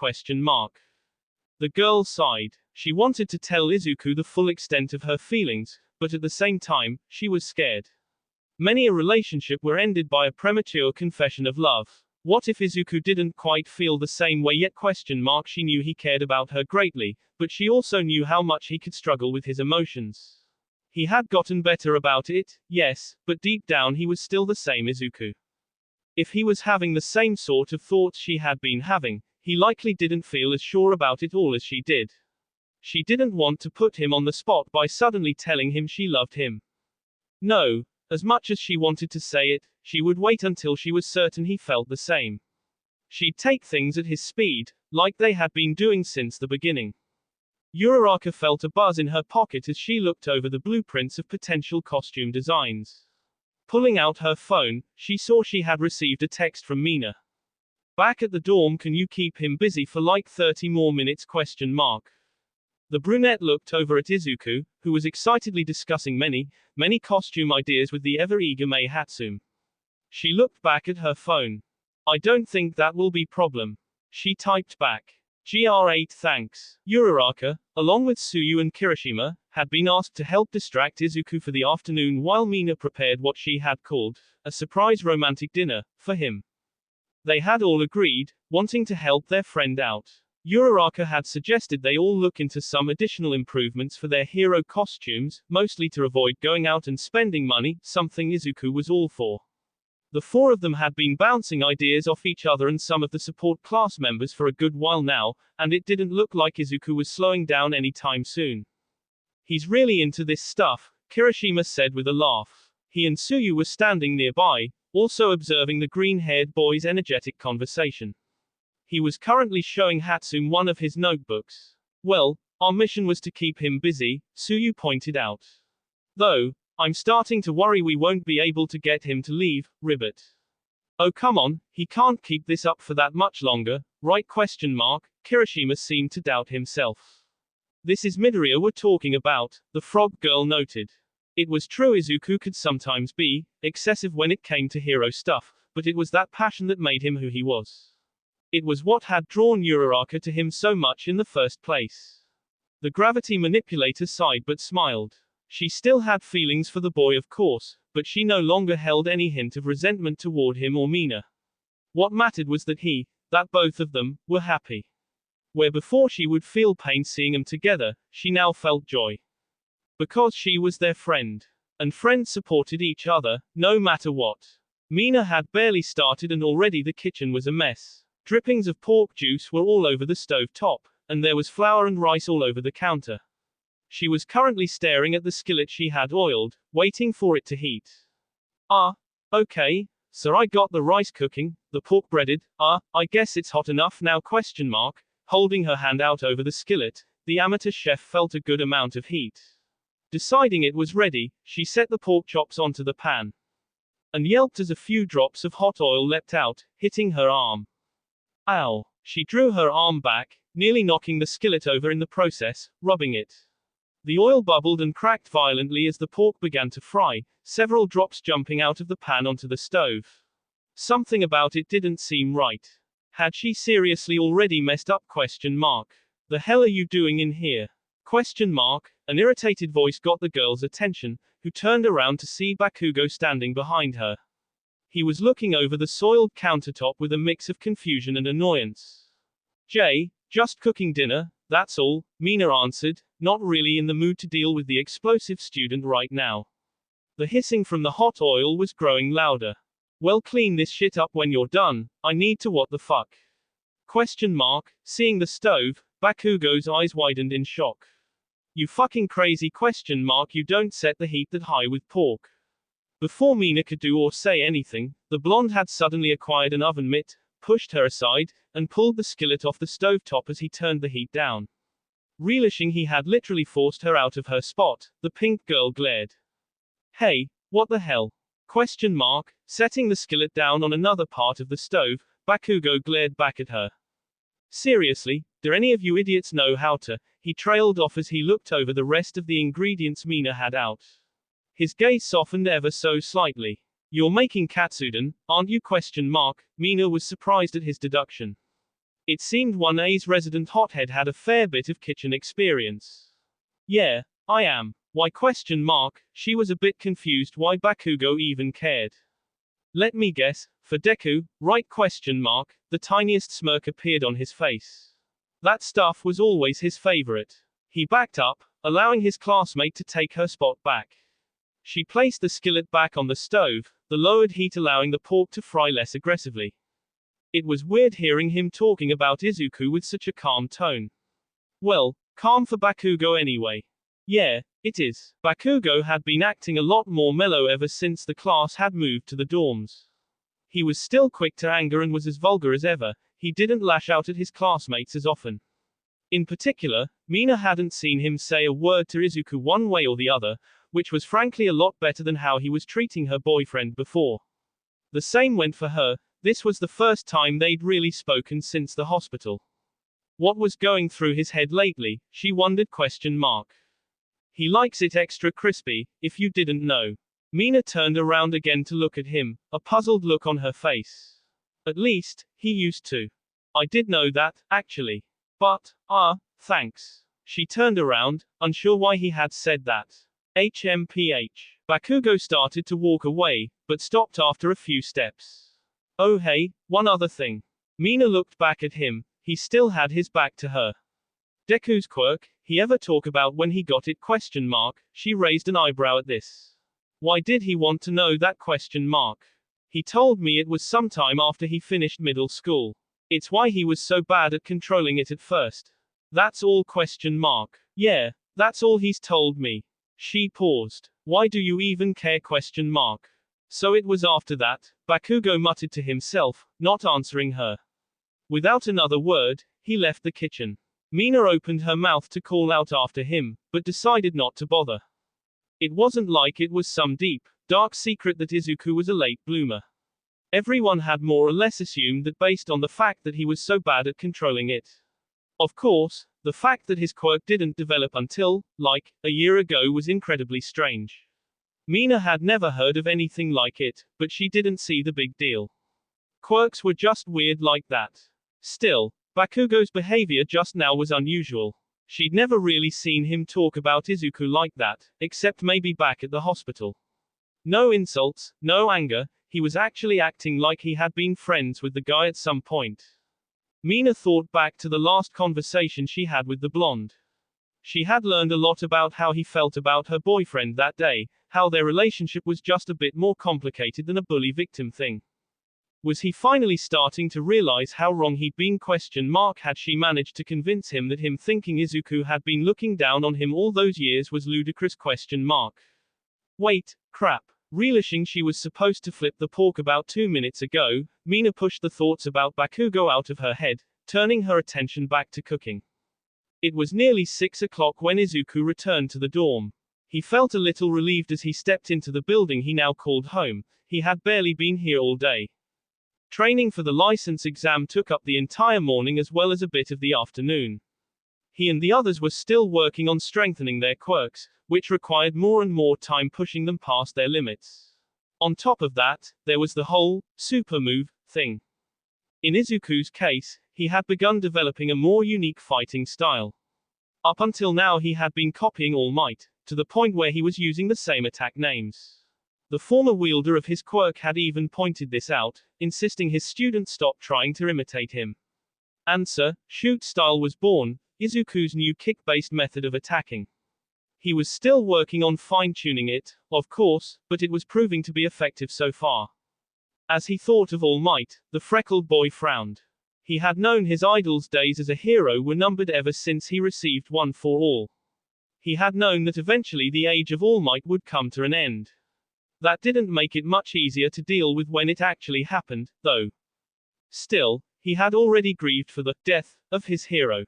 The girl sighed. She wanted to tell Izuku the full extent of her feelings, but at the same time, she was scared. Many a relationship were ended by a premature confession of love. What if Izuku didn't quite feel the same way yet? She knew he cared about her greatly, but she also knew how much he could struggle with his emotions. He had gotten better about it, yes, but deep down he was still the same Izuku. If he was having the same sort of thoughts she had been having, he likely didn't feel as sure about it all as she did. She didn't want to put him on the spot by suddenly telling him she loved him. No, as much as she wanted to say it, she would wait until she was certain he felt the same. She'd take things at his speed, like they had been doing since the beginning. Uraraka felt a buzz in her pocket as she looked over the blueprints of potential costume designs. Pulling out her phone, she saw she had received a text from Mina. Back at the dorm, can you keep him busy for like 30 more minutes? The brunette looked over at Izuku, who was excitedly discussing many costume ideas with the ever-eager Mei Hatsum. She looked back at her phone. I don't think that will be problem. She typed back. Gr8 thanks. Uraraka, along with Tsuyu and Kirishima, had been asked to help distract Izuku for the afternoon while Mina prepared what she had called a surprise romantic dinner for him. They had all agreed, wanting to help their friend out. Uraraka had suggested they all look into some additional improvements for their hero costumes, mostly to avoid going out and spending money, something Izuku was all for. The four of them had been bouncing ideas off each other and some of the support class members for a good while now, and it didn't look like Izuku was slowing down anytime soon. He's really into this stuff, Kirishima said with a laugh. He and Tsuyu were standing nearby, also observing the green-haired boy's energetic conversation. He was currently showing Hatsum one of his notebooks. Well, our mission was to keep him busy, Tsuyu pointed out. Though, I'm starting to worry we won't be able to get him to leave, Ribbit. Oh come on, he can't keep this up for that much longer, right? Kirishima seemed to doubt himself. This is Midoriya we're talking about, the frog girl noted. It was true Izuku could sometimes be excessive when it came to hero stuff, but it was that passion that made him who he was. It was what had drawn Uraraka to him so much in the first place. The gravity manipulator sighed but smiled. She still had feelings for the boy of course, but she no longer held any hint of resentment toward him or Mina. What mattered was that both of them, were happy. Where before she would feel pain seeing them together, she now felt joy. Because she was their friend. And friends supported each other, no matter what. Mina had barely started and already the kitchen was a mess. Drippings of pork juice were all over the stove top, and there was flour and rice all over the counter. She was currently staring at the skillet she had oiled, waiting for it to heat. Okay, so I got the rice cooking, the pork breaded, I guess it's hot enough now? Holding her hand out over the skillet, the amateur chef felt a good amount of heat. Deciding it was ready, she set the pork chops onto the pan. And yelped as a few drops of hot oil leapt out, hitting her arm. Ow! She drew her arm back, nearly knocking the skillet over in the process, rubbing it. The oil bubbled and cracked violently as the pork began to fry, several drops jumping out of the pan onto the stove. Something about it didn't seem right. Had she seriously already messed up? The hell are you doing in here? An irritated voice got the girl's attention, who turned around to see Bakugo standing behind her. He was looking over the soiled countertop with a mix of confusion and annoyance. Just cooking dinner, that's all, Mina answered, not really in the mood to deal with the explosive student right now. The hissing from the hot oil was growing louder. Well, clean this shit up when you're done, I need to. What the fuck? Question mark. Seeing the stove, Bakugo's eyes widened in shock. You fucking crazy question mark, you don't set the heat that high with pork. Before Mina could do or say anything, the blonde had suddenly acquired an oven mitt, pushed her aside, and pulled the skillet off the stovetop as he turned the heat down. Relishing he had literally forced her out of her spot, the pink girl glared. Hey, what the hell? Question mark. Setting the skillet down on another part of the stove, Bakugo glared back at her. Seriously, do any of you idiots know how to? He trailed off as he looked over the rest of the ingredients Mina had out. His gaze softened ever so slightly. You're making katsudon, aren't you? Question mark. Mina was surprised at his deduction. It seemed 1A's resident hothead had a fair bit of kitchen experience. Yeah, I am. Why? Question mark. She was a bit confused why Bakugo even cared. Let me guess, for Deku, right? Question mark. The tiniest smirk appeared on his face. That stuff was always his favorite. He backed up, allowing his classmate to take her spot back. She placed the skillet back on the stove, the lowered heat allowing the pork to fry less aggressively. It was weird hearing him talking about Izuku with such a calm tone. Well, calm for Bakugo anyway. Yeah, it is. Bakugo had been acting a lot more mellow ever since the class had moved to the dorms. He was still quick to anger and was as vulgar as ever. He didn't lash out at his classmates as often. In particular, Mina hadn't seen him say a word to Izuku one way or the other, which was frankly a lot better than how he was treating her boyfriend before. The same went for her. This was the first time they'd really spoken since the hospital. What was going through his head lately, she wondered? Question mark. He likes it extra crispy, if you didn't know. Mina turned around again to look at him, a puzzled look on her face. At least, he used to. I did know that, actually. But, thanks. She turned around, unsure why he had said that. HMPH. Bakugo started to walk away, but stopped after a few steps. Oh hey, one other thing. Mina looked back at him, he still had his back to her. Deku's quirk, he ever talk about when he got it? Question mark. She raised an eyebrow at this. Why did he want to know that? Question mark. He told me it was sometime after he finished middle school. It's why he was so bad at controlling it at first. That's all? Question mark. Yeah, that's all he's told me. She paused. Why do you even care? Question mark. So it was after that, Bakugo muttered to himself, not answering her. Without another word, he left the kitchen. Mina opened her mouth to call out after him, but decided not to bother. It wasn't like it was some deep, dark secret that Izuku was a late bloomer. Everyone had more or less assumed that based on the fact that he was so bad at controlling it. Of course, the fact that his quirk didn't develop until, like, a year ago was incredibly strange. Mina had never heard of anything like it, but she didn't see the big deal. Quirks were just weird like that. Still, Bakugo's behavior just now was unusual. She'd never really seen him talk about Izuku like that, except maybe back at the hospital. No insults, no anger, he was actually acting like he had been friends with the guy at some point. Mina thought back to the last conversation she had with the blonde. She had learned a lot about how he felt about her boyfriend that day, how their relationship was just a bit more complicated than a bully victim thing. Was he finally starting to realize how wrong he'd been? Question mark. Had she managed to convince him that him thinking Izuku had been looking down on him all those years was ludicrous? Question mark. Wait, crap. Relishing she was supposed to flip the pork about 2 minutes ago, Mina pushed the thoughts about Bakugo out of her head, turning her attention back to cooking. It was nearly 6 o'clock when Izuku returned to the dorm. He felt a little relieved as he stepped into the building he now called home. He had barely been here all day. Training for the license exam took up the entire morning as well as a bit of the afternoon. He and the others were still working on strengthening their quirks, which required more and more time pushing them past their limits. On top of that, there was the whole super move thing. In Izuku's case, he had begun developing a more unique fighting style. Up until now he had been copying All Might, to the point where he was using the same attack names. The former wielder of his quirk had even pointed this out, insisting his students stop trying to imitate him. Answer, shoot style was born, Izuku's new kick-based method of attacking. He was still working on fine-tuning it, of course, but it was proving to be effective so far. As he thought of All Might, the freckled boy frowned. He had known his idol's days as a hero were numbered ever since he received One for All. He had known that eventually the age of All Might would come to an end. That didn't make it much easier to deal with when it actually happened, though. Still, he had already grieved for the death of his hero.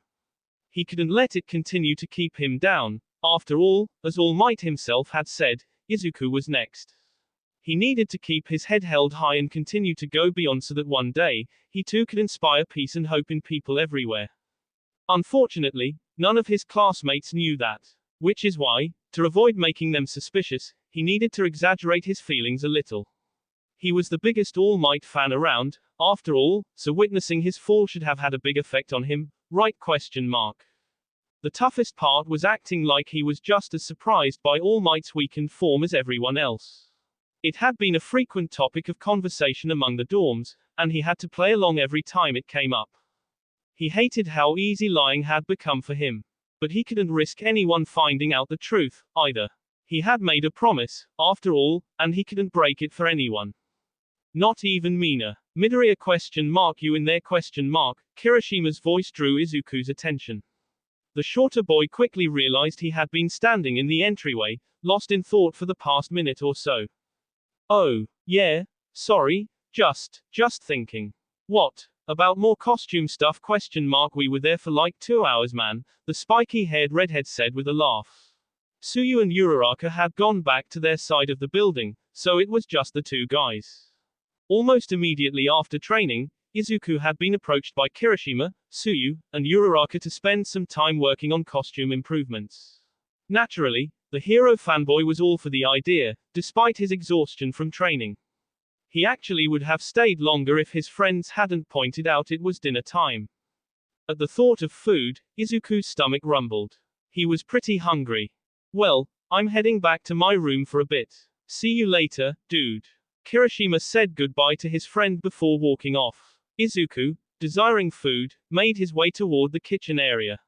He couldn't let it continue to keep him down. After all, as All Might himself had said, Izuku was next. He needed to keep his head held high and continue to go beyond so that one day, he too could inspire peace and hope in people everywhere. Unfortunately, none of his classmates knew that. Which is why, to avoid making them suspicious, he needed to exaggerate his feelings a little. He was the biggest All Might fan around, after all, so witnessing his fall should have had a big effect on him, right? The toughest part was acting like he was just as surprised by All Might's weakened form as everyone else. It had been a frequent topic of conversation among the dorms, and he had to play along every time it came up. He hated how easy lying had become for him. But he couldn't risk anyone finding out the truth, either. He had made a promise, after all, and he couldn't break it for anyone. Not even Mina. Midoriya ? You in there ? Kirishima's voice drew Izuku's attention. The shorter boy quickly realized he had been standing in the entryway, lost in thought for the past minute or so. Oh, yeah, sorry, just thinking. What? About more costume stuff ? We were there for like 2 hours, man, the spiky-haired redhead said with a laugh. Tsuyu and Uraraka had gone back to their side of the building, so it was just the two guys. Almost immediately after training, Izuku had been approached by Kirishima, Tsuyu, and Uraraka to spend some time working on costume improvements. Naturally, the hero fanboy was all for the idea, despite his exhaustion from training. He actually would have stayed longer if his friends hadn't pointed out it was dinner time. At the thought of food, Izuku's stomach rumbled. He was pretty hungry. Well, I'm heading back to my room for a bit. See you later, dude. Kirishima said goodbye to his friend before walking off. Izuku, desiring food, made his way toward the kitchen area.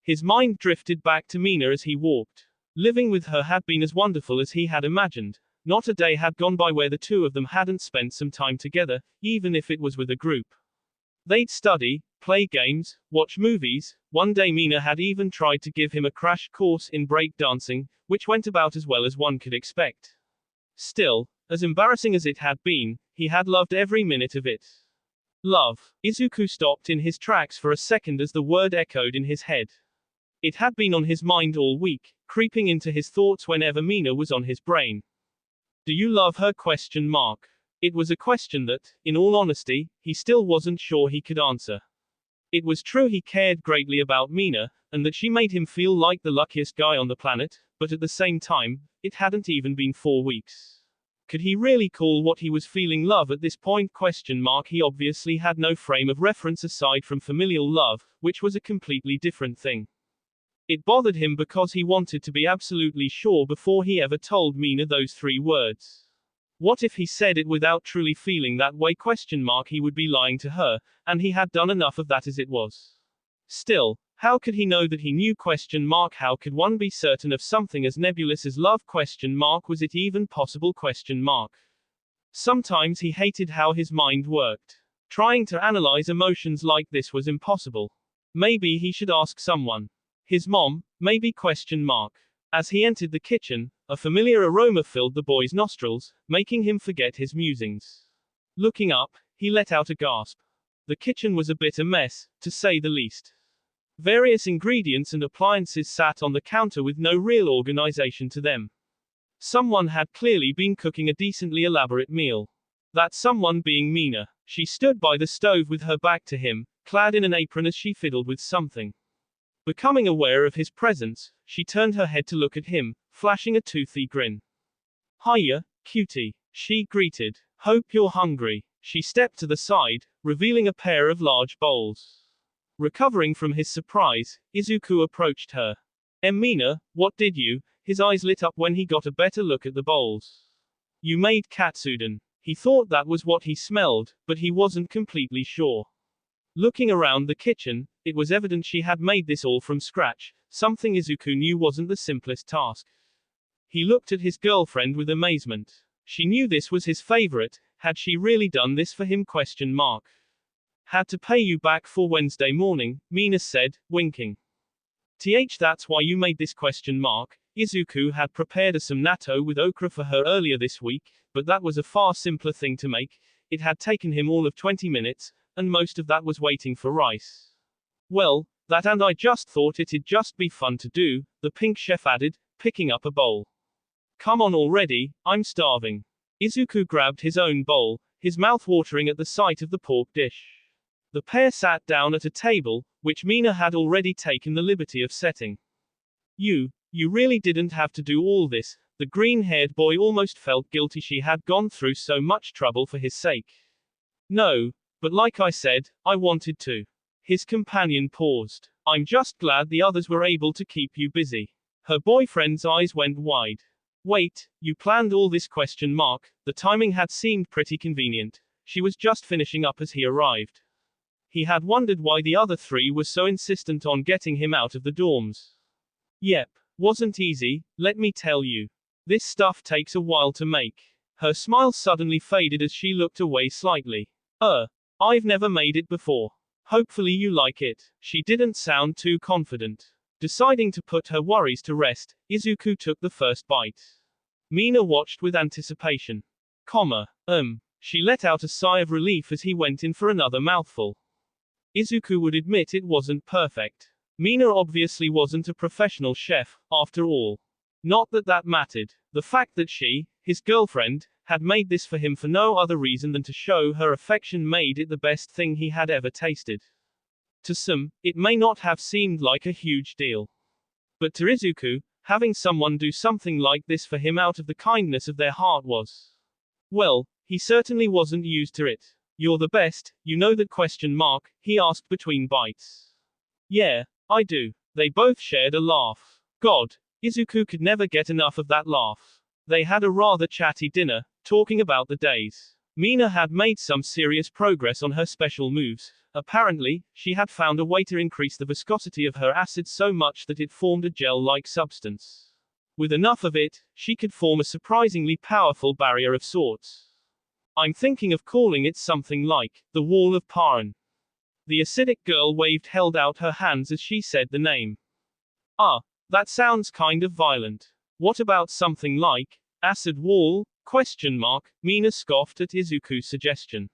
His mind drifted back to Mina as he walked. Living with her had been as wonderful as he had imagined. Not a day had gone by where the two of them hadn't spent some time together, even if it was with a group. They'd study, play games, watch movies. One day Mina had even tried to give him a crash course in break dancing, which went about as well as one could expect. Still, as embarrassing as it had been, he had loved every minute of it. Love. Izuku stopped in his tracks for a second as the word echoed in his head. It had been on his mind all week, creeping into his thoughts whenever Mina was on his brain. Do you love her ? It was a question that, in all honesty, he still wasn't sure he could answer. It was true he cared greatly about Mina, and that she made him feel like the luckiest guy on the planet, but at the same time, it hadn't even been 4 weeks. Could he really call what he was feeling love at this point ? He obviously had no frame of reference aside from familial love, which was a completely different thing. It bothered him because he wanted to be absolutely sure before he ever told Mina those 3 words. What if he said it without truly feeling that way ? He would be lying to her, and he had done enough of that as it was. Still, how could he know that he knew ? How could one be certain of something as nebulous as love ? Was it even possible ? Sometimes he hated how his mind worked. Trying to analyze emotions like this was impossible. Maybe he should ask someone. His mom, maybe ? As he entered the kitchen, a familiar aroma filled the boy's nostrils, making him forget his musings. Looking up, he let out a gasp. The kitchen was a bit a mess, to say the least. Various ingredients and appliances sat on the counter with no real organization to them. Someone had clearly been cooking a decently elaborate meal. That someone being Mina. She stood by the stove with her back to him, clad in an apron as she fiddled with something. Becoming aware of his presence, she turned her head to look at him, flashing a toothy grin. Hiya, cutie, she greeted. Hope you're hungry. She stepped to the side, revealing a pair of large bowls. Recovering from his surprise, Izuku approached her. Mina, what did you? His eyes lit up when he got a better look at the bowls. You made katsudon. He thought that was what he smelled, but he wasn't completely sure. Looking around the kitchen, it was evident she had made this all from scratch, something Izuku knew wasn't the simplest task. He looked at his girlfriend with amazement. She knew this was his favorite. Had she really done this for him ? Had to pay you back for Wednesday morning, Mina said, winking. That's why you made this question mark. Izuku had prepared some natto with okra for her earlier this week, but that was a far simpler thing to make. It had taken him all of 20 minutes, and most of that was waiting for rice. Well, that and I just thought it'd just be fun to do, the pink chef added, picking up a bowl. Come on already, I'm starving. Izuku grabbed his own bowl, his mouth watering at the sight of the pork dish. The pair sat down at a table, which Mina had already taken the liberty of setting. You really didn't have to do all this, the green-haired boy almost felt guilty she had gone through so much trouble for his sake. No, but like I said, I wanted to. His companion paused. I'm just glad the others were able to keep you busy. Her boyfriend's eyes went wide. Wait, you planned all this question mark, the timing had seemed pretty convenient. She was just finishing up as he arrived. He had wondered why the other three were so insistent on getting him out of the dorms. Yep, wasn't easy, let me tell you. This stuff takes a while to make. Her smile suddenly faded as she looked away slightly. I've never made it before. Hopefully you like it. She didn't sound too confident. Deciding to put her worries to rest, Izuku took the first bite. Mina watched with anticipation. She let out a sigh of relief as he went in for another mouthful. Izuku would admit it wasn't perfect. Mina obviously wasn't a professional chef, after all. Not that that mattered. The fact that she, his girlfriend, had made this for him for no other reason than to show her affection made it the best thing he had ever tasted. To some, it may not have seemed like a huge deal. But to Izuku, having someone do something like this for him out of the kindness of their heart was. Well, he certainly wasn't used to it. You're the best, you know that question mark, he asked between bites. Yeah, I do. They both shared a laugh. God, Izuku could never get enough of that laugh. They had a rather chatty dinner, talking about the days. Mina had made some serious progress on her special moves. Apparently, she had found a way to increase the viscosity of her acid so much that it formed a gel-like substance. With enough of it, she could form a surprisingly powerful barrier of sorts. I'm thinking of calling it something like the Wall of Paran. The acidic girl held out her hands as she said the name. That sounds kind of violent. What about something like acid wall? Mina scoffed at Izuku's suggestion.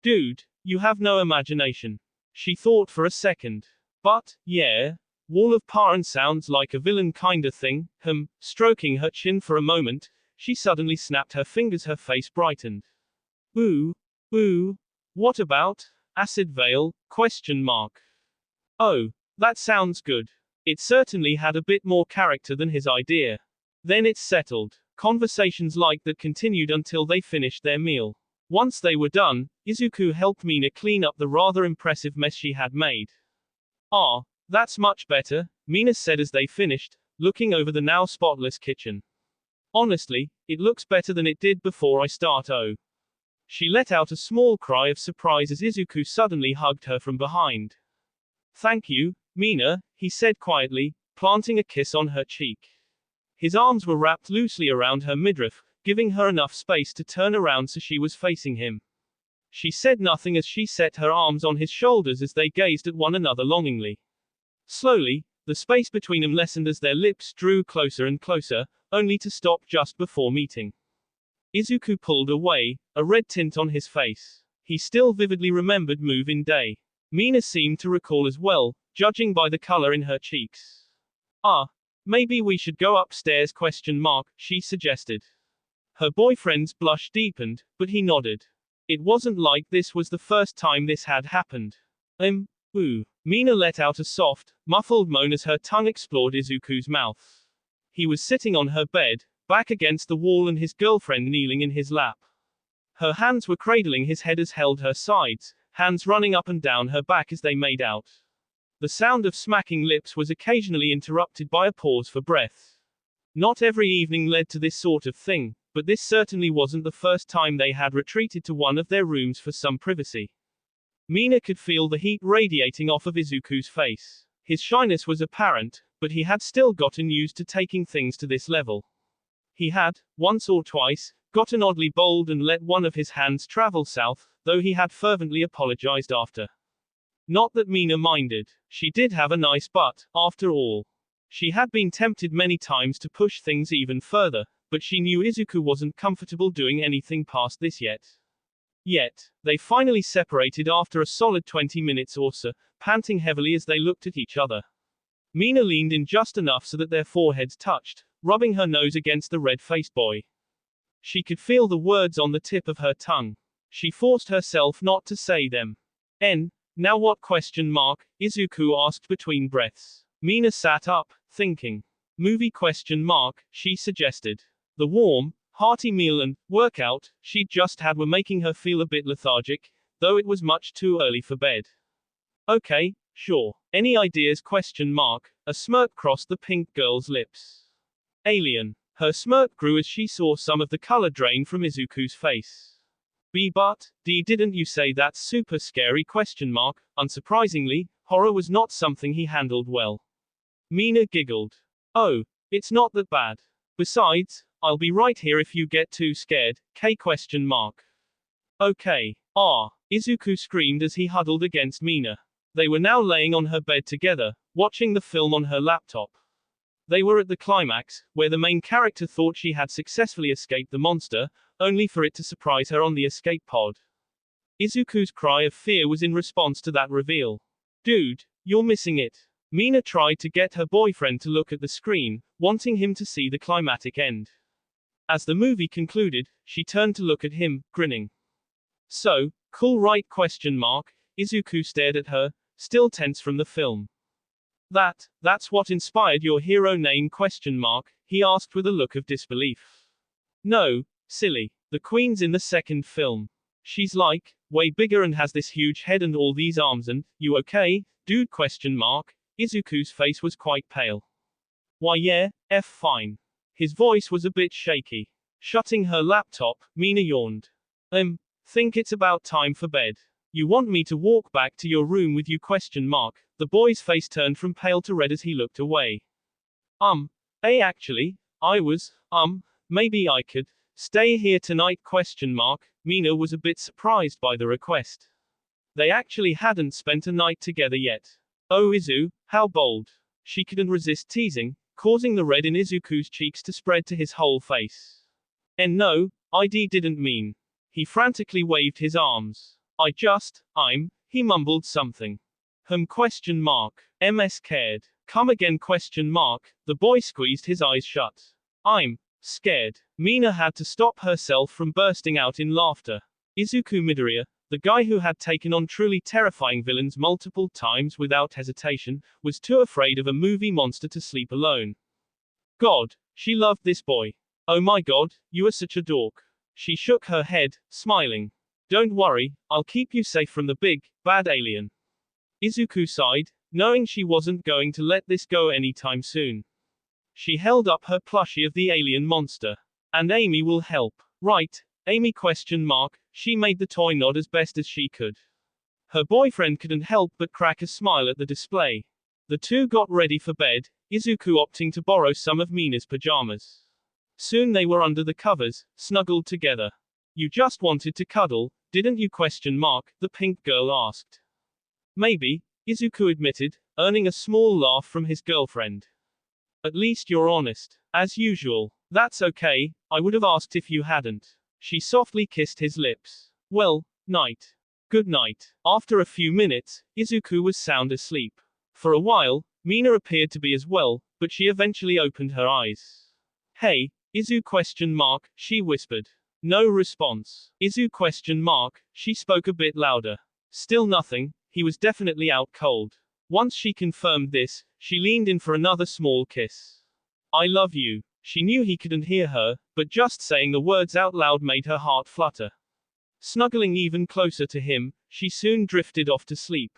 Dude, you have no imagination. She thought for a second. But, yeah, Wall of Paran sounds like a villain kinda thing. Stroking her chin for a moment, she suddenly snapped her fingers. Her face brightened. What about acid veil? Oh, that sounds good. It certainly had a bit more character than his idea. Then it's settled. Conversations like that continued until they finished their meal. Once they were done, Izuku helped Mina clean up the rather impressive mess she had made. That's much better, Mina said as they finished, looking over the now spotless kitchen. Honestly, it looks better than it did before I start. She let out a small cry of surprise as Izuku suddenly hugged her from behind. Thank you, Mina, he said quietly, planting a kiss on her cheek. His arms were wrapped loosely around her midriff, giving her enough space to turn around so she was facing him. She said nothing as she set her arms on his shoulders as they gazed at one another longingly. Slowly, the space between them lessened as their lips drew closer and closer, only to stop just before meeting. Izuku pulled away, a red tint on his face. He still vividly remembered move-in day. Mina seemed to recall as well, judging by the color in her cheeks. Maybe we should go upstairs? She suggested. Her boyfriend's blush deepened, but he nodded. It wasn't like this was the first time this had happened. Mina let out a soft, muffled moan as her tongue explored Izuku's mouth. He was sitting on her bed, back against the wall, and his girlfriend kneeling in his lap. Her hands were cradling his head as held her sides, hands running up and down her back as they made out. The sound of smacking lips was occasionally interrupted by a pause for breath. Not every evening led to this sort of thing, but this certainly wasn't the first time they had retreated to one of their rooms for some privacy. Mina could feel the heat radiating off of Izuku's face. His shyness was apparent, but he had still gotten used to taking things to this level. He had, once or twice, gotten oddly bold and let one of his hands travel south, though he had fervently apologized after. Not that Mina minded. She did have a nice butt, after all. She had been tempted many times to push things even further, but she knew Izuku wasn't comfortable doing anything past this yet. Yet, they finally separated after a solid 20 minutes or so, panting heavily as they looked at each other. Mina leaned in just enough so that their foreheads touched, rubbing her nose against the red-faced boy. She could feel the words on the tip of her tongue. She forced herself not to say them. Now what ? Izuku asked between breaths. Mina sat up, thinking. Movie ? She suggested. The warm, hearty meal and workout she'd just had were making her feel a bit lethargic, though it was much too early for bed. Okay, sure. Any ideas ? A smirk crossed the pink girl's lips. Alien. Her smirk grew as she saw some of the color drain from Izuku's face. Didn't you say that's super scary ? Unsurprisingly, horror was not something he handled well. Mina giggled. Oh, it's not that bad. Besides, I'll be right here if you get too scared, Okay. Izuku screamed as he huddled against Mina. They were now laying on her bed together, watching the film on her laptop. They were at the climax, where the main character thought she had successfully escaped the monster, only for it to surprise her on the escape pod. Izuku's cry of fear was in response to that reveal. Dude, you're missing it. Mina tried to get her boyfriend to look at the screen, wanting him to see the climactic end. As the movie concluded, she turned to look at him, grinning. So, cool right ? Izuku stared at her, still tense from the film. That's what inspired your hero name ? He asked with a look of disbelief. No, silly. The queen's in the second film. She's like, way bigger and has this huge head and all these arms and, you okay, dude ? Izuku's face was quite pale. Why yeah, fine. His voice was a bit shaky. Shutting her laptop, Mina yawned. Think it's about time for bed. You want me to walk back to your room with you ? The boy's face turned from pale to red as he looked away. Actually, maybe I could stay here tonight ? Mina was a bit surprised by the request. They actually hadn't spent a night together yet. Oh Izu, how bold. She couldn't resist teasing, causing the red in Izuku's cheeks to spread to his whole face. And no, didn't mean. He frantically waved his arms. He mumbled something. Scared. Come again ? The boy squeezed his eyes shut. I'm scared. Mina had to stop herself from bursting out in laughter. Izuku Midoriya, the guy who had taken on truly terrifying villains multiple times without hesitation, was too afraid of a movie monster to sleep alone. God, she loved this boy. Oh my god, you are such a dork. She shook her head, smiling. Don't worry, I'll keep you safe from the big, bad alien. Izuku sighed, knowing she wasn't going to let this go anytime soon. She held up her plushie of the alien monster. And Amy will help. Right, Amy ? She made the toy nod as best as she could. Her boyfriend couldn't help but crack a smile at the display. The two got ready for bed, Izuku opting to borrow some of Mina's pajamas. Soon they were under the covers, snuggled together. You just wanted to cuddle, didn't you ? The pink girl asked. Maybe, Izuku admitted, earning a small laugh from his girlfriend. At least you're honest. As usual. That's okay, I would have asked if you hadn't. She softly kissed his lips. Well, night. Good night. After a few minutes, Izuku was sound asleep. For a while, Mina appeared to be as well, but she eventually opened her eyes. Hey, Izu ? She whispered. No response. Izu ? She spoke a bit louder. Still nothing, he was definitely out cold. Once she confirmed this, she leaned in for another small kiss. I love you. She knew he couldn't hear her, but just saying the words out loud made her heart flutter. Snuggling even closer to him, she soon drifted off to sleep.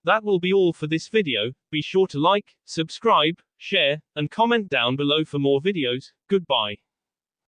That will be all for this video. Be sure to like, subscribe, share, and comment down below for more videos. Goodbye.